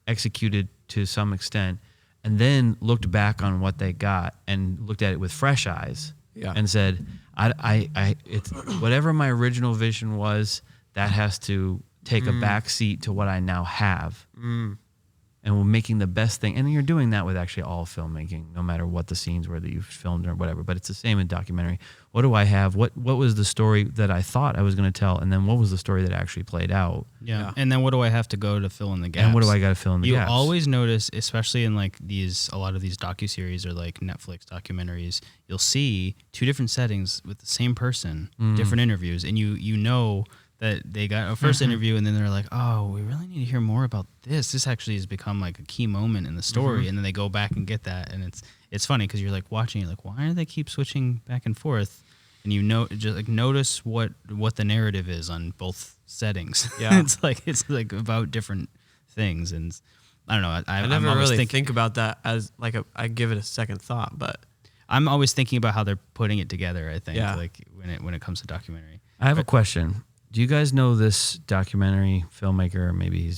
executed to some extent, and then looked back on what they got and looked at it with fresh eyes and said, it's whatever my original vision was, that has to take a back seat to what I now have. And we're making the best thing. And you're doing that with actually all filmmaking, no matter what the scenes were that you've filmed or whatever. But it's the same in documentary. What do I have? What was the story that I thought I was going to tell? And then what was the story that actually played out? Yeah. And then what do I have to go to fill in the gaps? And what do I got to fill in the gaps? You always notice, especially in like a lot of these docuseries or like Netflix documentaries, you'll see two different settings with the same person, different interviews. And you know that they got a first interview and then they're like, oh, we really need to hear more about this. This actually has become like a key moment in the story. And then they go back and get that. And it's funny because you're like watching, you're like, why do they keep switching back and forth? And just like notice what the narrative is on both settings. Yeah. it's like about different things. And I don't know. I never really think about that as like I give it a second thought, but I'm always thinking about how they're putting it together, I think, like when it comes to documentary. I have a question. Do you guys know this documentary filmmaker? Or maybe he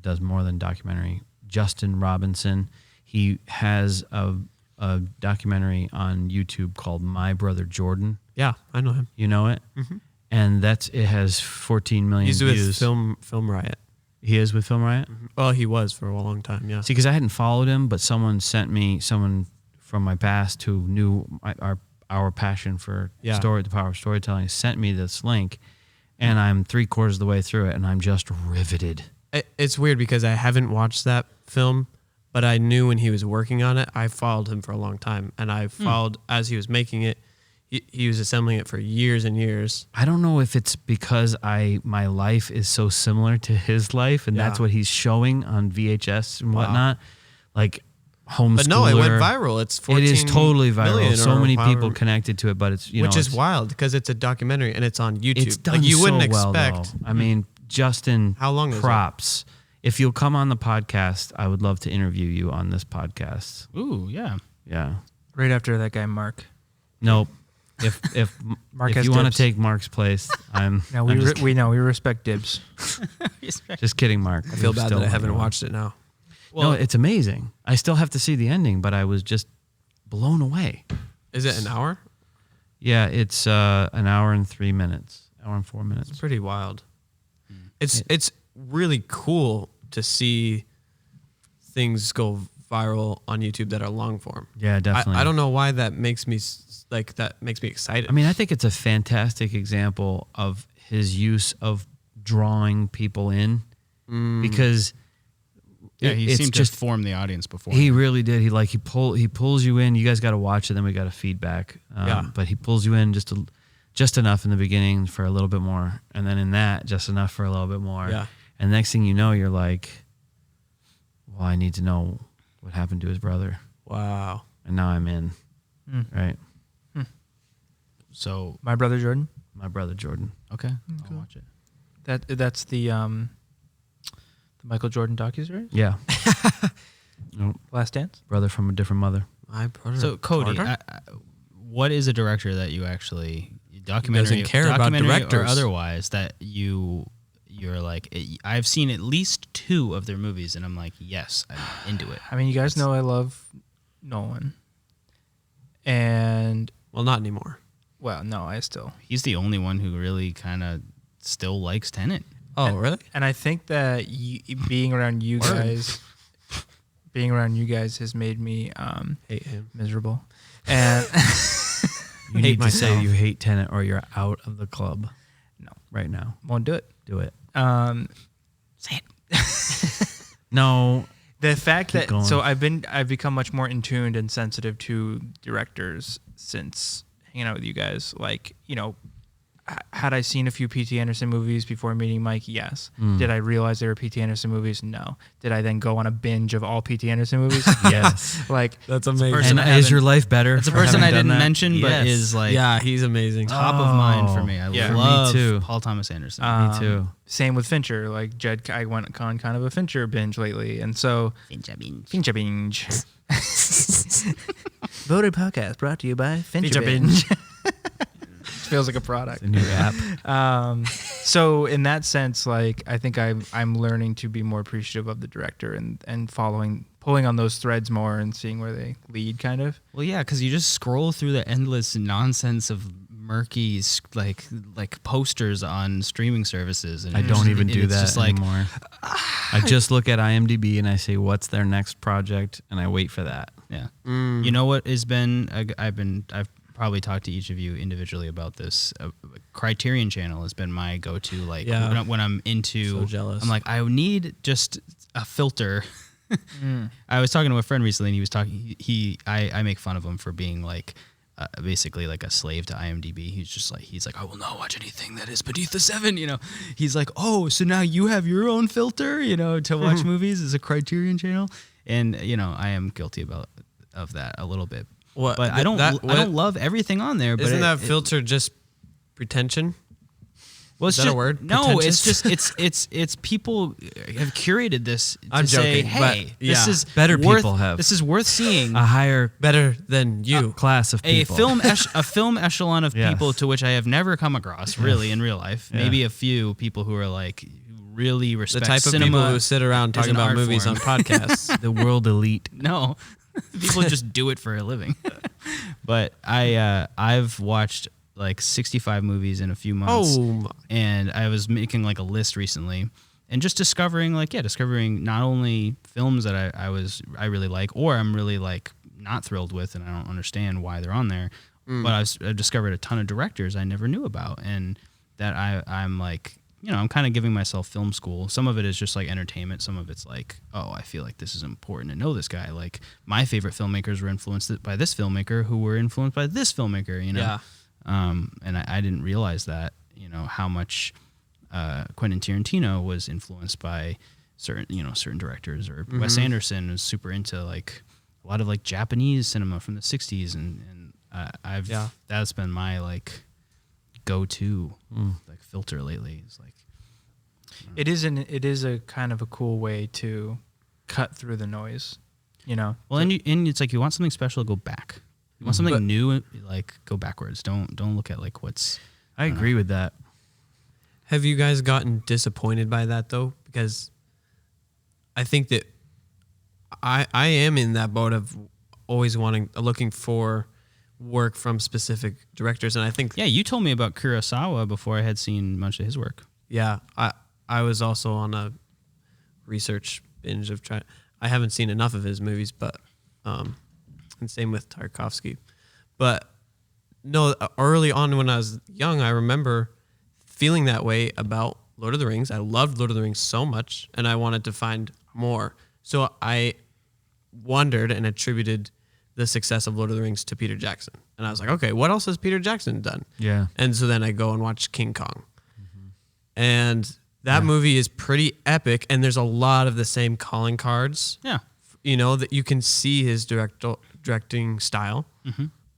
does more than documentary. Justin Robinson. He has a documentary on YouTube called My Brother Jordan. Yeah, I know him. You know it? Mm-hmm. And it has 14 million views. He's with Film Riot. He is with Film Riot? Mm-hmm. Well, he was for a long time, yeah. See, because I hadn't followed him, but someone from my past who knew our passion for the power of storytelling sent me this link. And I'm 3/4 of the way through it, and I'm just riveted. It's weird because I haven't watched that film, but I knew when he was working on it. I followed him for a long time, and I followed as he was making it. He was assembling it for years and years. I don't know if it's because my life is so similar to his life, and that's what he's showing on VHS and whatnot. Like homeschooler. But no, it went viral. It's 14 It is totally viral. So many people however, connected to it, but it's which is wild because it's a documentary and it's on YouTube. It's done you so wouldn't well, expect. though. I mean, Justin, how long is props. If you'll come on the podcast, I would love to interview you on this podcast. Ooh, yeah. Yeah. Right after that guy, Mark. Nope. If Mark if you want to take Mark's place, we know we respect dibs. Just kidding, Mark. I feel bad that I haven't watched it now. Well, no, it's amazing. I still have to see the ending, but I was just blown away. Is it an hour? Yeah, it's an hour and 3 minutes. Hour and 4 minutes. It's pretty wild. It's really cool to see things go viral on YouTube that are long form. Yeah, definitely. I don't know why that makes me excited. I mean, I think it's a fantastic example of his use of drawing people in because Yeah, he it's seemed just to form the audience before. he really did. He pulls you in. You guys got to watch it. Then we got to feedback. But he pulls you in just enough in the beginning for a little bit more, and then in that just enough for a little bit more. Yeah. And next thing you know, you're like, well, I need to know what happened to his brother, Wow. and now I'm in. Right. So My Brother Jordan. My brother Jordan. okay, I'll watch it. That's the Michael Jordan docuseries, Yeah. Nope. Last Dance. Brother from a different mother. My brother. So Cody, Jordan? what is a director that you actually documentary, care about documentary or directors. otherwise that you're like? I've seen at least 2 of their movies, and I'm like, yes, I'm into it. I mean, you guys know I love Nolan, and Well, not anymore. well, no, I still. He's the only one who really kind of still likes Tenet. Oh, really? And I think that being around you guys has made me Hate him. miserable. And You Hate need to say myself. you hate Tenet or you're out of the club. No. Right now. won't do it. Do it. Say it. No. The fact Keep that going. so I've become much more in tuned and sensitive to directors since hanging out with you guys. Like, you know, had I seen a few P.T. Anderson movies before meeting Mike? Yes. Did I realize they were P.T. Anderson movies? No. Did I then go on a binge of all P.T. Anderson movies? Yes. Like, That's person And I is haven't- your life better? It's a for person having I done didn't that? mention, but Yes. is like yeah, he's amazing. top of mind for Oh, me. I yeah. love Me too. Paul Thomas Anderson. Me too. Same with Fincher. Like I went on kind of a Fincher binge lately, and so Fincher binge. Votary podcast brought to you by Fincher binge. Feels like a product. The new app. So in that sense, like I think I'm learning to be more appreciative of the director and pulling on those threads more and seeing where they lead, kind of. Well, yeah, because you just scroll through the endless nonsense of murky like posters on streaming services. And I don't even do it's that just like, anymore. I just look at IMDb and I say, what's their next project? And I wait for that. yeah. You know what has been? I've probably talked to each of you individually about this. Criterion Channel has been my go-to. Like Yeah. when I'm into, So jealous. I'm like, I need just a filter. I was talking to a friend recently, and he was talking. I make fun of him for being like, basically like a slave to IMDb. He's like, I will not watch anything that is beneath the 7. You know, he's like, oh, so now you have your own filter, you know, to watch movies as a Criterion Channel, and you know, I am guilty of that a little bit. What? But I don't love everything on there. But Isn't that filter just pretension? well, it's is that a just, word? No, it's Pretentious? just it's people have curated this to I'm say, joking, but hey, yeah. this is Better worth, people have. this is worth seeing. A higher Better than you. class of A people. film echelon of Yes. people to which I have never come across really in real life. Yeah. Maybe a few people who are like who really the respect type of cinema. people who sit around as talking an about art movies form. on podcasts. The world elite. No, people just do it for a living. But I've watched like 65 movies in a few months. Oh, And I was making like a list recently and just discovering not only films that I really like or I'm really like not thrilled with and I don't understand why they're on there, but I've discovered a ton of directors I never knew about, and that I'm like, you know, I'm kind of giving myself film school. Some of it is just like entertainment. Some of it's like, oh, I feel like this is important to know this guy. Like my favorite filmmakers were influenced by this filmmaker who were influenced by this filmmaker, you know? Yeah. And I didn't realize that, you know, how much Quentin Tarantino was influenced by certain directors, or Wes Anderson was super into like a lot of like Japanese cinema from the 60s. And that's been my like go-to like filter lately. It's like, It is a kind of a cool way to cut through the noise, you know. well, and it's like, you want something special, go back. You want something new, like go backwards. Don't look at like what's. I agree with that. have you guys gotten disappointed by that though? Because I think that I am in that boat of always looking for work from specific directors, and I think Yeah, you told me about Kurosawa before I had seen much of his work. yeah, I was also on a research binge of trying. I haven't seen enough of his movies, but and same with Tarkovsky. But no, early on when I was young, I remember feeling that way about Lord of the Rings. I loved Lord of the Rings so much, and I wanted to find more. So I wondered and attributed the success of Lord of the Rings to Peter Jackson. And I was like, okay, what else has Peter Jackson done? Yeah. And so then I go and watch King Kong. And that movie is pretty epic. And there's a lot of the same calling cards. Yeah. You know, that you can see his directing style.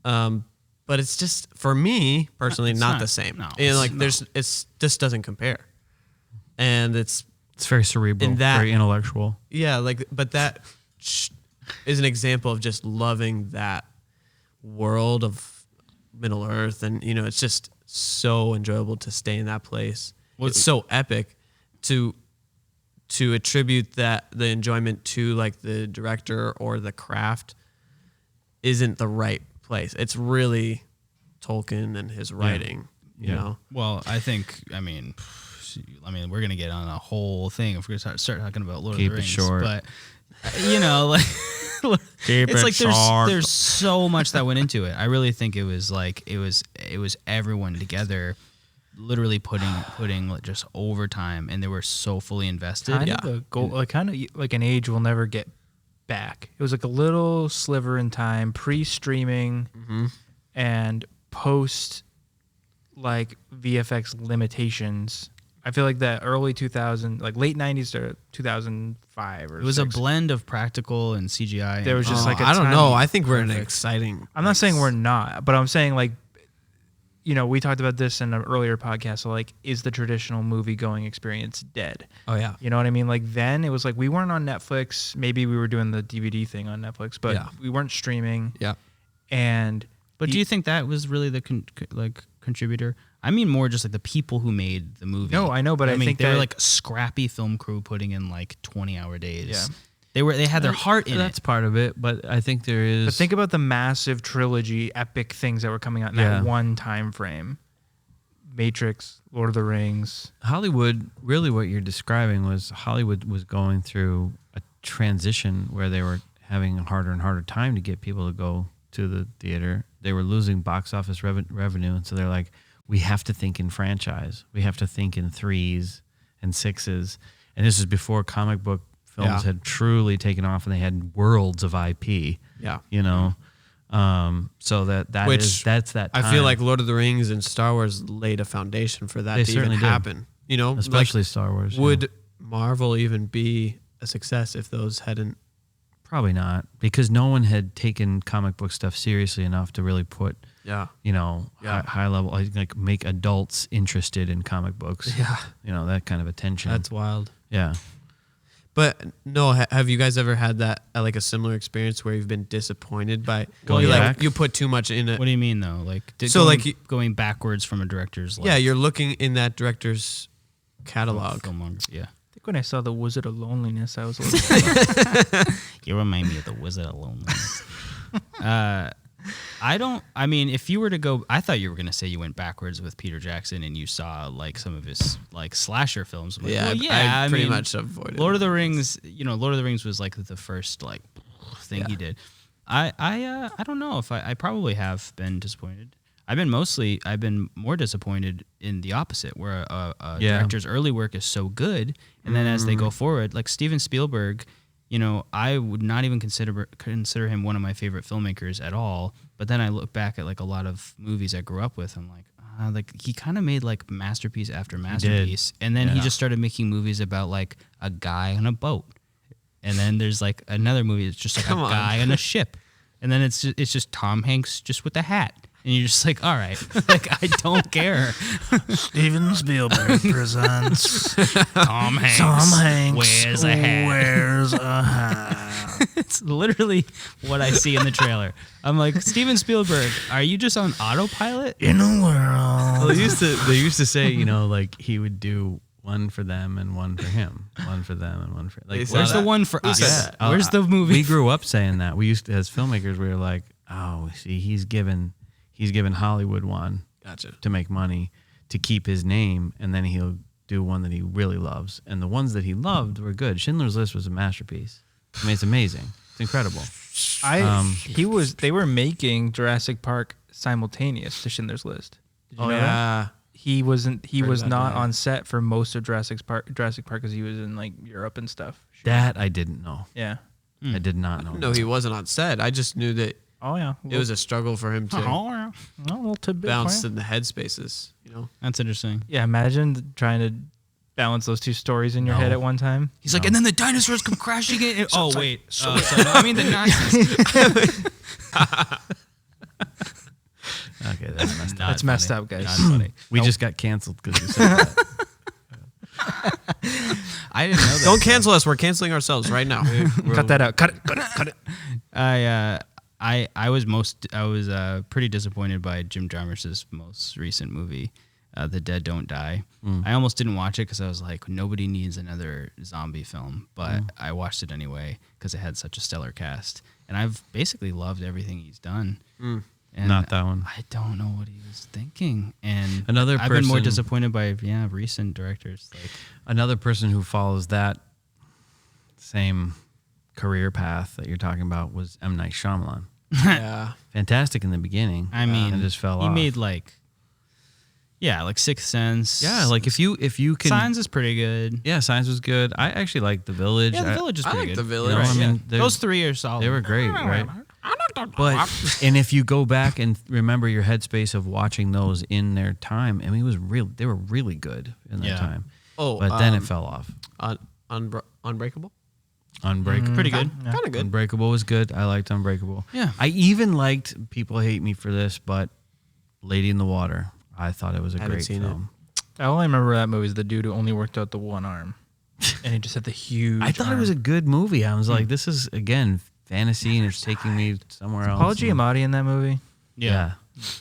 But it's just, for me personally, not the same. No, and like it's just doesn't compare. And it's very cerebral, very intellectual. Yeah, like, but that is an example of just loving that world of Middle Earth, and you know, it's just so enjoyable to stay in that place. It's so epic to attribute the enjoyment to like the director or the craft isn't the right place. It's really Tolkien and his writing, you know? Well, I mean, we're gonna get on a whole thing if we're gonna start talking about Lord Keep of the it Rings. short. But you know, like it's like there's so much that went into it. I really think it was everyone together, literally putting just overtime, and they were so fully invested. Kind of like an age we'll never get back. It was like a little sliver in time, pre-streaming and post like VFX limitations. I feel like that early 2000, like late 90s to 2005 or it was a blend of practical and CGI. There was just like I don't know. I think we're in an exciting. I'm not saying we're not, but I'm saying like, you know, we talked about this in an earlier podcast. So like, is the traditional movie going experience dead? Oh yeah. You know what I mean? Like then it was like we weren't on Netflix. Maybe we were doing the DVD thing on Netflix, but we weren't streaming. Yeah. But do you think that was really the contributor? I mean, more just like the people who made the movie. No, I know, but I mean, think they were like scrappy film crew putting in like 20-hour days. Yeah. They had their heart in it. That's part of it, but I think there is. But think about the massive trilogy, epic things that were coming out in that one time frame. Matrix, Lord of the Rings. Hollywood, really what you're describing was Hollywood was going through a transition where they were having a harder and harder time to get people to go to the theater. They were losing box office revenue, and so they're like, we have to think in franchise. We have to think in 3s and 6s. And this is before comic book films had truly taken off, and they had worlds of IP. Yeah, you know. So that's that time. I feel like Lord of the Rings and Star Wars laid a foundation for that to even happen. You know, especially like, Star Wars. Would Marvel even be a success if those hadn't? Probably not, because no one had taken comic book stuff seriously enough to really put, high level, like make adults interested in comic books. Yeah, you know, that kind of attention. That's wild. Yeah. But no, have you guys ever had that like a similar experience where you've been disappointed by you put too much in it? What do you mean though? Like going backwards from a director's life? Yeah, you're looking in that director's catalog. Yeah. I think when I saw The Wizard of Loneliness, I was a little You remind me of The Wizard of Loneliness. I mean, if you were to go, I thought you were going to say you went backwards with Peter Jackson and you saw like some of his like slasher films. Like, I pretty much avoided Lord of the Rings. You know, Lord of the Rings was like the first like thing he did. I don't know if I probably have been disappointed. I've been more disappointed in the opposite, where a director's early work is so good, and then as they go forward, like Steven Spielberg, you know, I would not even consider him one of my favorite filmmakers at all. But then I look back at like a lot of movies I grew up with, I'm like he kind of made like masterpiece after masterpiece, and then he just started making movies about like a guy on a boat, and then there's like another movie that's just like a guy on a ship, and then it's just Tom Hanks just with a hat. And you're just like, all right, like I don't care. Steven Spielberg presents Tom Hanks. Wears a hat. It's literally what I see in the trailer. I'm like, Steven Spielberg, are you just on autopilot? In a world. Well, they used to say, you know, like he would do one for them and one for him, one for them and one for like. Where's the one for us? Yeah. Where's the movie? We grew up saying that. We used to, as filmmakers, we were like, oh, see, he's given Hollywood one to make money, to keep his name, and then he'll do one that he really loves. And the ones that he loved were good. Schindler's List was a masterpiece. I mean, it's amazing. It's incredible. They were making Jurassic Park simultaneous to Schindler's List. Did you know that? he was Heard not about that. on set for most of Jurassic Park because he was in like Europe and stuff. That I didn't know. Yeah. I did not know. No, he wasn't on set. I just knew that Oh yeah. it was a struggle for him to a little tidbit. bounce in the headspaces. You know, That's interesting. Yeah, imagine trying to balance those two stories in your head at one time. He's like, and then the dinosaurs come crashing in. Oh wait, no, I mean the Nazis. Okay, that's messed up. That's messed up, guys. Not funny. We just got canceled because you said that. I didn't know that. don't cancel us. We're canceling ourselves right now. Cut that out. Cut it. I was pretty disappointed by Jim Jarmusch's most recent movie, The Dead Don't Die. I almost didn't watch it because I was like, nobody needs another zombie film, but I watched it anyway because it had such a stellar cast, and I've basically loved everything he's done. And Not that one. I don't know what he was thinking, and Another I've been more person- disappointed by recent directors. Like, Another person who follows that same career path that you're talking about was M. Night Shyamalan. Yeah. Fantastic in the beginning. I mean, and just fell he off. made like Sixth Sense. Yeah, like if you can. Signs is pretty good. Yeah, Signs was good. I actually liked The Village. Yeah, The Village is I pretty like good. The You Village. know, I mean, Those three are solid. they were great, right? But and if you go back and remember your headspace of watching those in their time, I mean, it was real. They were really good in their Yeah. time. Oh, But then it fell off. Unbreakable. Unbreakable, pretty good. Yeah. Kind of good. Unbreakable was good. I liked Unbreakable. Yeah. I even liked. People hate me for this, but Lady in the Water. I thought it was a Haven't great seen it. film. I only remember that movie is the dude who only worked out the one arm, and he just had the huge. I thought it arm. was a good movie. I was like, this is again fantasy, and it's taking me somewhere else. Paul And- Giamatti in that movie. Yeah.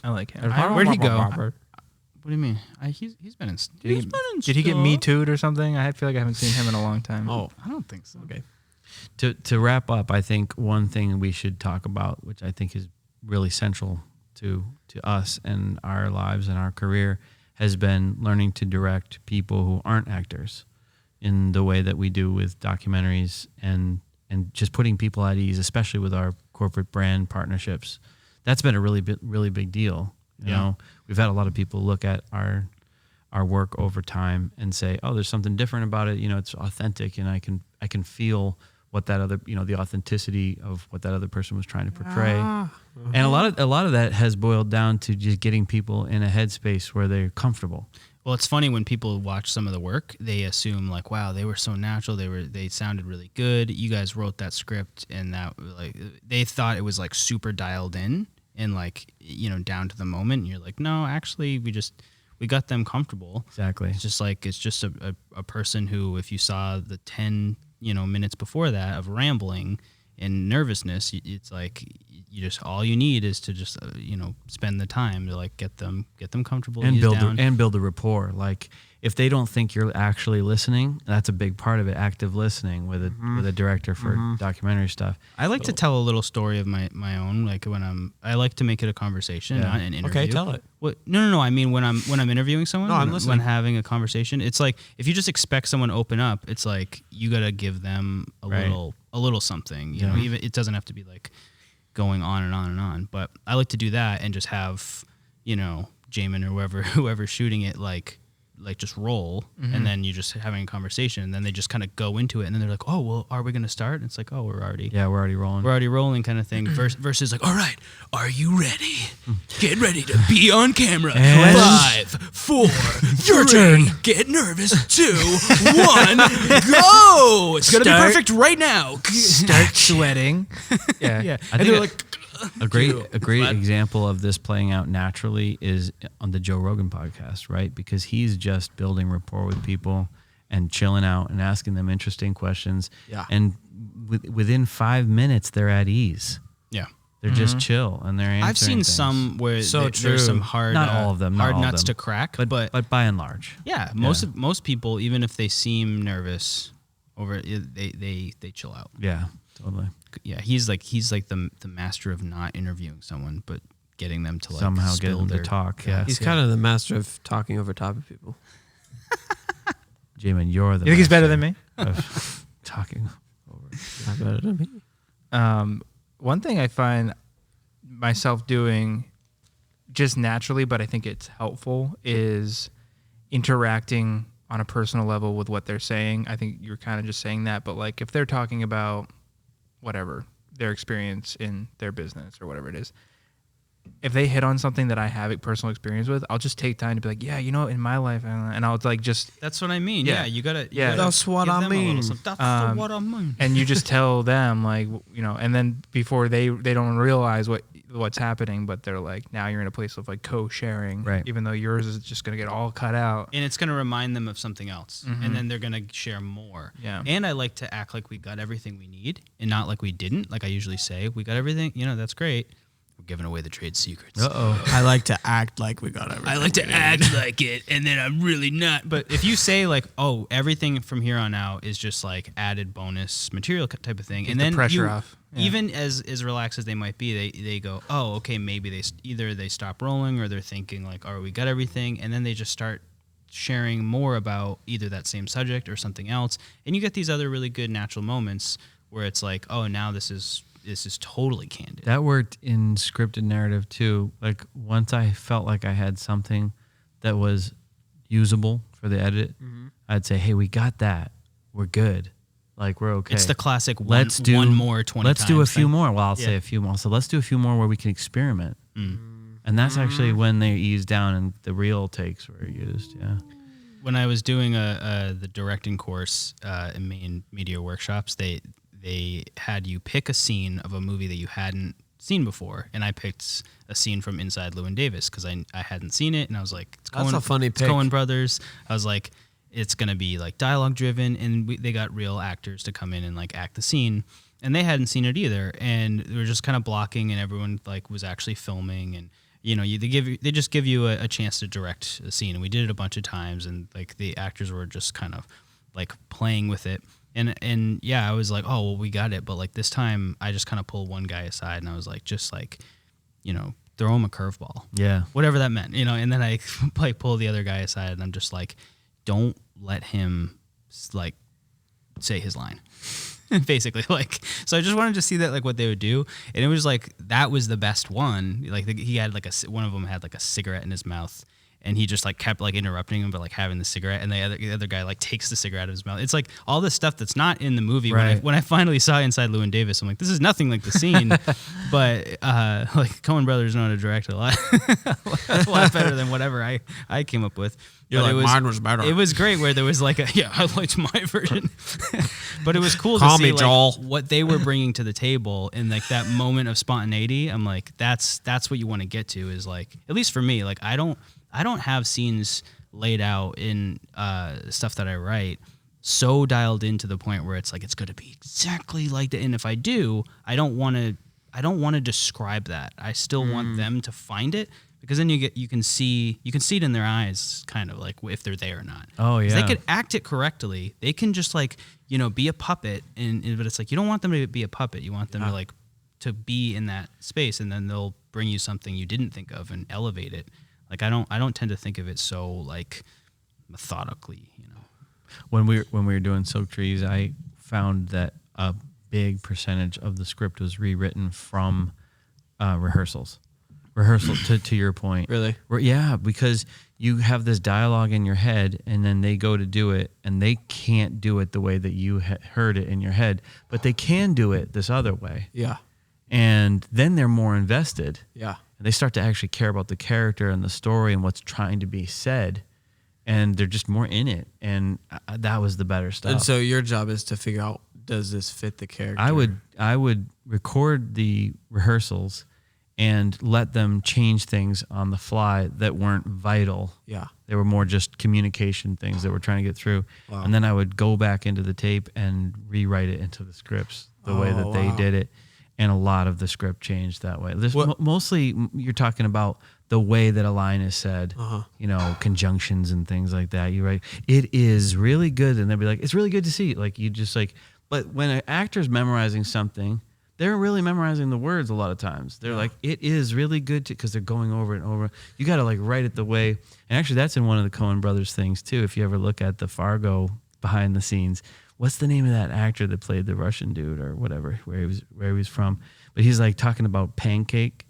I like him. Where'd he go? What do you mean? He's been in. Did he get Me Too'd or something? I feel like I haven't seen him in a long time. Oh, I don't think so. okay. To wrap up, I think one thing we should talk about, which I think is really central to us and our lives and our career, has been learning to direct people who aren't actors in the way that we do with documentaries and just putting people at ease, especially with our corporate brand partnerships. That's been a really big deal. You know, we've had a lot of people look at our work over time and say, "Oh, there's something different about it. You know, it's authentic, and I can feel what that other, you know, the authenticity of what that other person was trying to portray." And a lot of that has boiled down to just getting people in a headspace where they're comfortable. Well, it's funny when people watch some of the work, they assume like, "Wow, they were so natural. They sounded really good. You guys wrote that script, and that like they thought it was like super dialed in and like down to the moment." And you're like, "No, actually, we got them comfortable." Exactly. It's just a person who, if you saw the 10 minutes before that of rambling and nervousness, it's like you just all you need is to just spend the time to like get them comfortable And ease build down. build a rapport. Like if they don't think you're actually listening, that's a big part of it. Active listening with a director for documentary stuff. I like to tell a little story of my own, like when I like to make it a conversation, Yeah. not an interview. Okay, tell it. What? No. I mean, when I'm interviewing someone, No, I'm when listening. having a conversation, it's like if you just expect someone to open up, it's like you gotta give them a little something. You know, even it doesn't have to be like going on and on and on. But I like to do that and just have Jamin or whoever's shooting it like just roll, and then you just having a conversation, and then they just kind of go into it, and then they're like, "Oh, well, are we gonna start?" And it's like, "Oh, we're already rolling," kind of thing. Versus like, "All right, are you ready? Get ready to be on camera. 5, 4, your turn. Get nervous. 2, 1, go. It's gonna be Start. perfect right now. Start sweating. Yeah. Yeah, I and think they're like, a great example of this playing out naturally is on the Joe Rogan podcast, right? Because he's just building rapport with people and chilling out and asking them interesting questions. Yeah. And within 5 minutes, they're at ease. yeah. They're just chill and they're answering I've seen things. some where So true. there's some hard, Not all of them, not hard all of nuts them. to crack, but by and large. yeah, most people, even if they seem nervous over it, they chill out. Yeah, totally. Yeah, he's like the master of not interviewing someone, but getting them to like Somehow spill get them to their- talk. Yeah. He's kind of the master of talking over top of people. Jamin, you're the You think he's better master than me? of talking over. Not better than me. One thing I find myself doing just naturally, but I think it's helpful, is interacting on a personal level with what they're saying. I think you're kind of just saying that, but like if they're talking about whatever, their experience in their business or whatever it is, if they hit on something that I have a personal experience with, I'll just take time to be like, yeah, you know, in my life, and I'll like just. That's what I mean. Yeah. Yeah, you gotta. That's what I mean. That's what I mean. And you just tell them like, you know, and then before they don't realize what's happening, but they're like, now you're in a place of like co-sharing, right? Even though yours is just gonna get all cut out, and it's gonna remind them of something else, and then they're gonna share more. Yeah. And I like to act like we got everything we need, and not like we didn't. Like I usually say, we got everything. You know, that's great. We're giving away the trade secrets. I like to act like we got everything. I like to act like it, and then I'm really not. But if you say like, "Oh, everything from here on out is just like added bonus material type of thing," Take and the then pressure off. Yeah. Even as relaxed as they might be, they go, "Oh, okay, maybe either they stop rolling or they're thinking like, "Oh, we got everything," and then they just start sharing more about either that same subject or something else, and you get these other really good natural moments where it's like, "Oh, now this is totally candid." That worked in scripted narrative too. Like once I felt like I had something that was usable for the edit, I'd say, "Hey, we got that. We're good. Like we're okay." It's the classic one more 20 Let's do a times few thing. more. Well, I'll say a few more. So let's do a few more where we can experiment. And that's actually when they ease down and the real takes were used. Yeah. When I was doing the directing course in Maine Media Workshops, they had you pick a scene of a movie that you hadn't seen before, and I picked a scene from Inside Llewyn Davis because I hadn't seen it, and I was like, That's a funny pick. Coen Brothers. I was like, it's gonna be like dialogue driven, and they got real actors to come in and like act the scene, and they hadn't seen it either, and they were just kind of blocking, and everyone like was actually filming, and you know, they just give you a chance to direct a scene, and we did it a bunch of times, and like the actors were just kind of like playing with it. And yeah, I was like, oh, well, we got it. But like this time I just kind of pulled one guy aside and I was like, just like, you know, throw him a curveball. Yeah. Whatever that meant, you know, and then I like pull the other guy aside and I'm just like, don't let him like say his line. Basically, like, so I just wanted to see that, like, what they would do. And it was like, that was the best one. Like he had like one of them had like a cigarette in his mouth. And he just like kept like interrupting him, but like having the cigarette, and the other guy like takes the cigarette out of his mouth. It's like all this stuff that's not in the movie. Right. When I finally saw Inside Llewyn Davis, I'm like, this is nothing like the scene. But like Coen Brothers know how to direct a lot better than whatever I came up with. You're But like, mine was better. It was great where there was like I liked my version, but it was cool Call to me see like, Joel. what they were bringing to the table in like that moment of spontaneity. I'm like, that's what you want to get to, is like, at least for me, like I don't have scenes laid out in stuff that I write so dialed in to the point where it's like it's going to be exactly like that. And if I do, I don't want to describe that. I still want them to find it, because then you can see it in their eyes, kind of like if they're there or not. Oh, 'Cause yeah. they could act it correctly. They can just like, you know, be a puppet, but it's like you don't want them to be a puppet. You want them to like to be in that space, and then they'll bring you something you didn't think of and elevate it. Like I don't tend to think of it so like methodically, you know. When we were doing Soak Trees, I found that a big percentage of the script was rewritten from rehearsal to your point. Really? Yeah, because you have this dialogue in your head, and then they go to do it, and they can't do it the way that you heard it in your head, but they can do it this other way. Yeah. And then they're more invested. Yeah. And they start to actually care about the character and the story and what's trying to be said, and they're just more in it. And that was the better stuff. And so your job is to figure out, does this fit the character? I would record the rehearsals and let them change things on the fly that weren't vital. Yeah. They were more just communication things that we're trying to get through. Wow. And then I would go back into the tape and rewrite it into the scripts the way that they did it. And a lot of the script changed that way. Mostly you're talking about the way that a line is said, you know, conjunctions and things like that. You write, it is really good. And they'll be like, it's really good to see. Like, you just like, but when an actor's memorizing something, they're really memorizing the words a lot of times. They're like, it is really good to, because they're going over it and over. You got to like write it the way. And actually that's in one of the Coen Brothers things too. If you ever look at the Fargo behind the scenes, what's the name of that actor that played the Russian dude or whatever, where he was from? But he's like talking about pancake.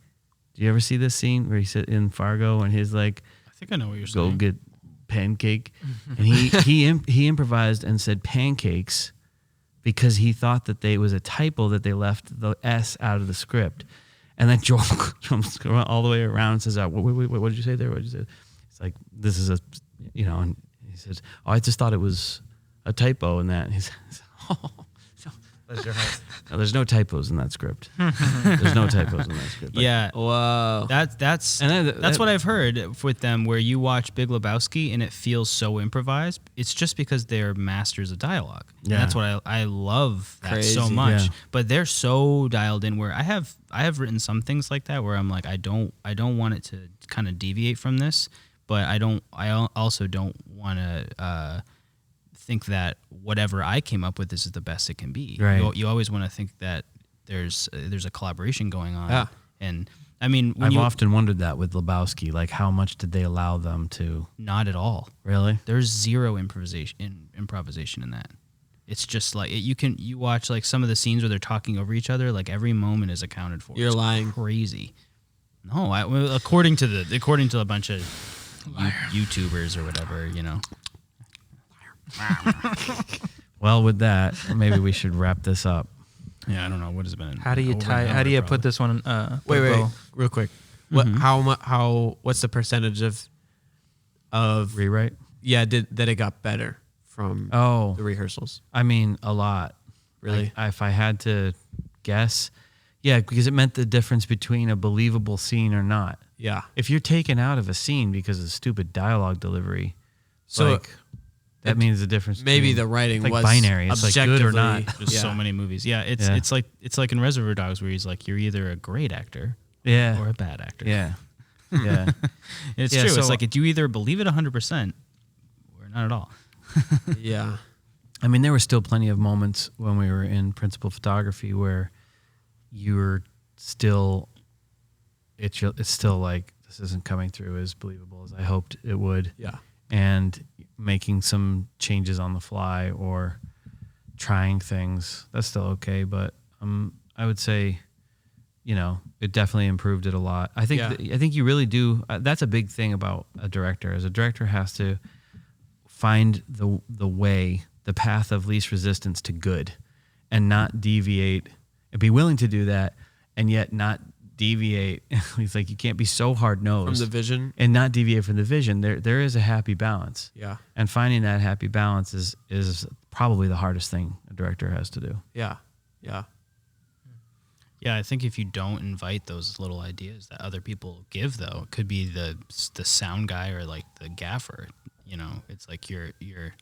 Do you ever see this scene where he's in Fargo and he's like, I think I know what you're go saying. get pancake? And he improvised and said pancakes because he thought that it was a typo that they left the S out of the script. And then Joel comes all the way around and says, wait, what did you say there? What did you say? It's like, this is and he says, oh, I just thought it was a typo in that. And he says, oh, bless your heart. No, there's no typos in that script. There's no typos in that script. Like, Yeah. Whoa. That's what I've heard with them, where you watch Big Lebowski and it feels so improvised. It's just because they're masters of dialogue. Yeah. And that's what I love that so Crazy. much. Yeah. But they're so dialed in, where I have written some things like that where I'm like, I don't want it to kind of deviate from this, but I also don't want to think that whatever I came up with, this is the best it can be. Right. You always want to think that there's a collaboration going on. Yeah. And I mean, I've often wondered that with Lebowski, like how much did they allow them to? not at all. Really? There's zero improvisation in that. It's just like you watch like some of the scenes where they're talking over each other, like every moment is accounted for. You're It's lying. Crazy. No, according to a bunch of YouTubers or whatever, Well, with that, maybe we should wrap this up. Yeah, I don't know what has been. How do you over tie? and How do you over, put probably. this one? Wait, real quick. What? What's the percentage of Rewrite? Yeah, that it got better from Oh, the rehearsals? I mean, a lot. Really? Like, if I had to guess, yeah, because it meant the difference between a believable scene or not. Yeah. If you're taken out of a scene because of stupid dialogue delivery, So like that means the difference. Maybe between, the writing like was binary. It's like good or not. objectively- There's Yeah. so many movies. Yeah, Yeah. it's like in Reservoir Dogs where he's like, you're either a great actor Yeah. or a bad actor. Yeah. Yeah. It's Yeah, true. so- It's like, do you either believe it 100% or not at all? Yeah. I mean, there were still plenty of moments when we were in principal photography where you were still, it's still like, this isn't coming through as believable as I hoped it would. Yeah. And making some changes on the fly or trying things, that's still okay. But I would say, it definitely improved it a lot. I think Yeah. I think you really do. That's a big thing about a director. As a director has to find the way, the path of least resistance to good, and not deviate, and be willing to do that, and yet not deviate. It's like you can't be so hard From nosed the vision. and not deviate from the vision. There is a happy balance. Yeah. And finding that happy balance is probably the hardest thing a director has to do. Yeah. Yeah. Yeah, I think if you don't invite those little ideas that other people give, though, it could be the sound guy or like the gaffer. It's like you're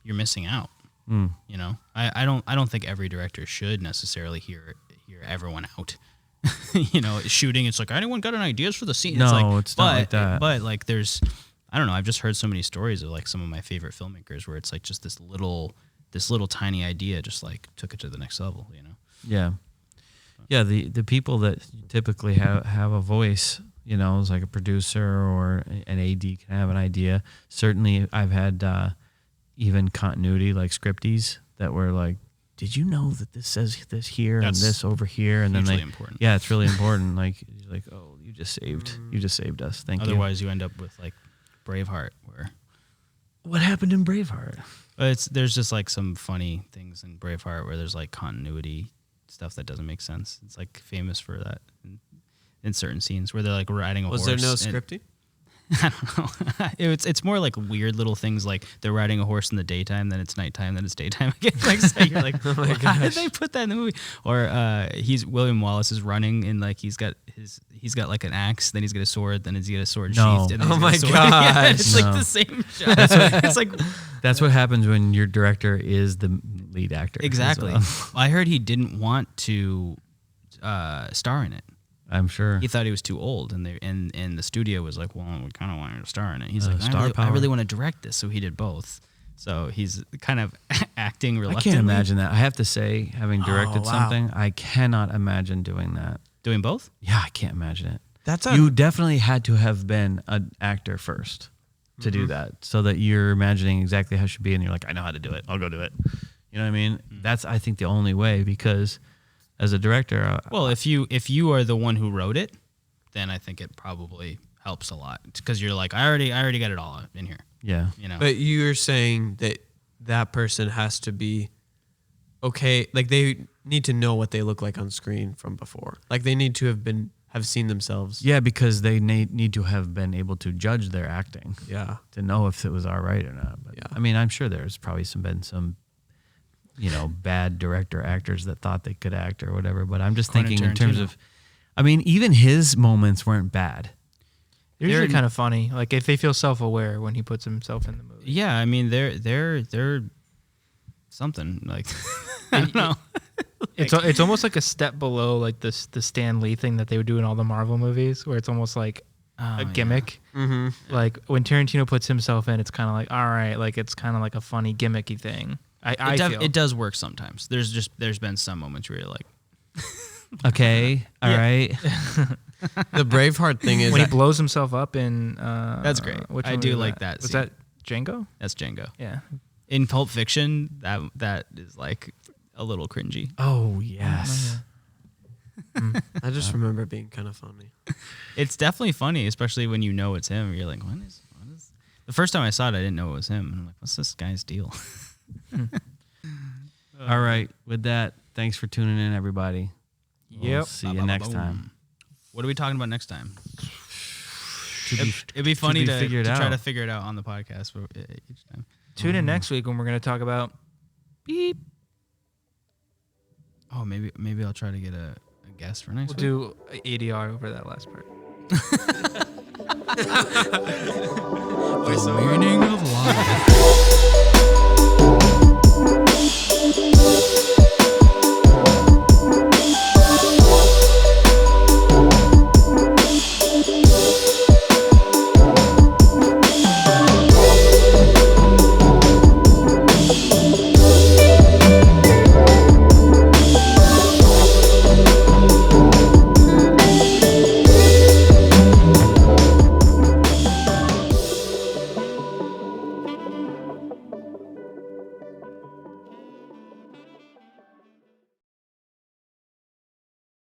missing out. I don't think every director should necessarily hear everyone out. Shooting. It's like, anyone got any ideas for the scene? No, it's not like that. But like, there's, I don't know. I've just heard so many stories of like some of my favorite filmmakers where it's like just this little tiny idea just like took it to the next level. Yeah. Yeah, the people that typically have a voice, is like a producer or an AD can have an idea. Certainly I've had even continuity like scripties that were like, did you know that this says this here That's and this over here? And then hugely important. Yeah, it's really important. Like, you're like, oh, you just saved us. Thank you. Otherwise, you end up with like Braveheart, where What happened in Braveheart? there's just like some funny things in Braveheart where there's like continuity stuff that doesn't make sense. It's like famous for that in certain scenes where they're like riding a Was horse. there no and- scripting? I don't know. It's more like weird little things like they're riding a horse in the daytime, then it's nighttime, then it's daytime again. Like, so you're like, why did they put that in the movie? Or William Wallace is running and like he's got like an axe, then he's got a sword, then he's got a sword No. sheathed. And then Oh he's got my a sword. Yeah, it's gosh. like No. the same shot. It's like That's what happens when your director is the lead actor. as exactly. well. I heard he didn't want to star in it. I'm sure. He thought he was too old, and the studio was like, "Well, we kind of want you to star in it." He's like, star I power. really want to direct this," so he did both. So he's kind of acting I reluctantly. can't imagine that. I have to say, having directed wow. something, I cannot imagine doing that. doing both. Yeah, I can't imagine it. That's You definitely had to have been an actor first to do that, so that you're imagining exactly how it should be, and you're like, I know how to do it. I'll go do it. You know what I mean? That's, I think, the only way, because as a director, Well, if you are the one who wrote it, then I think it probably helps a lot because you're like, I already got it all in here. Yeah. You know. But you're saying that person has to be okay. Like they need to know what they look like on screen from before. Like they need to have seen themselves. Yeah, because they need to have been able to judge their acting. Yeah. To know if it was all right or not. But, Yeah. I mean, I'm sure there's probably been some, bad director actors that thought they could act or whatever. But I'm just Quentin thinking in terms Tarantino. of, I mean, even his moments weren't bad. They're usually kind of funny. Like if they feel self-aware when he puts himself in the movie. Yeah, I mean they're something like I don't know. It's almost like a step below like the Stan Lee thing that they would do in all the Marvel movies, where it's almost like a gimmick. Mm-hmm. Like when Tarantino puts himself in, it's kind of like, all right, like it's kind of like a funny gimmicky thing. I feel It does work sometimes. There's been some moments where you're like, Okay, all right. The Braveheart thing is when he blows himself up in. That's great. Which I one do was like that Was scene. that Django? that's Django. Yeah. In Pulp Fiction, that is like a little cringy. Oh, yes. I just remember it being kind of funny. It's definitely funny, especially when you know it's him. You're like, what is the first time I saw it, I didn't know it was him. And I'm like, what's this guy's deal? All right. With that, thanks for tuning in, everybody. We'll Yep. see you next time. What are we talking about next time? To be- It'd be funny be to figured try out. to figure it out on the podcast each time. Tune in next week when we're going to talk about beep. Oh, maybe I'll try to get a guest for next We'll week. do ADR over that last part. The meaning of life.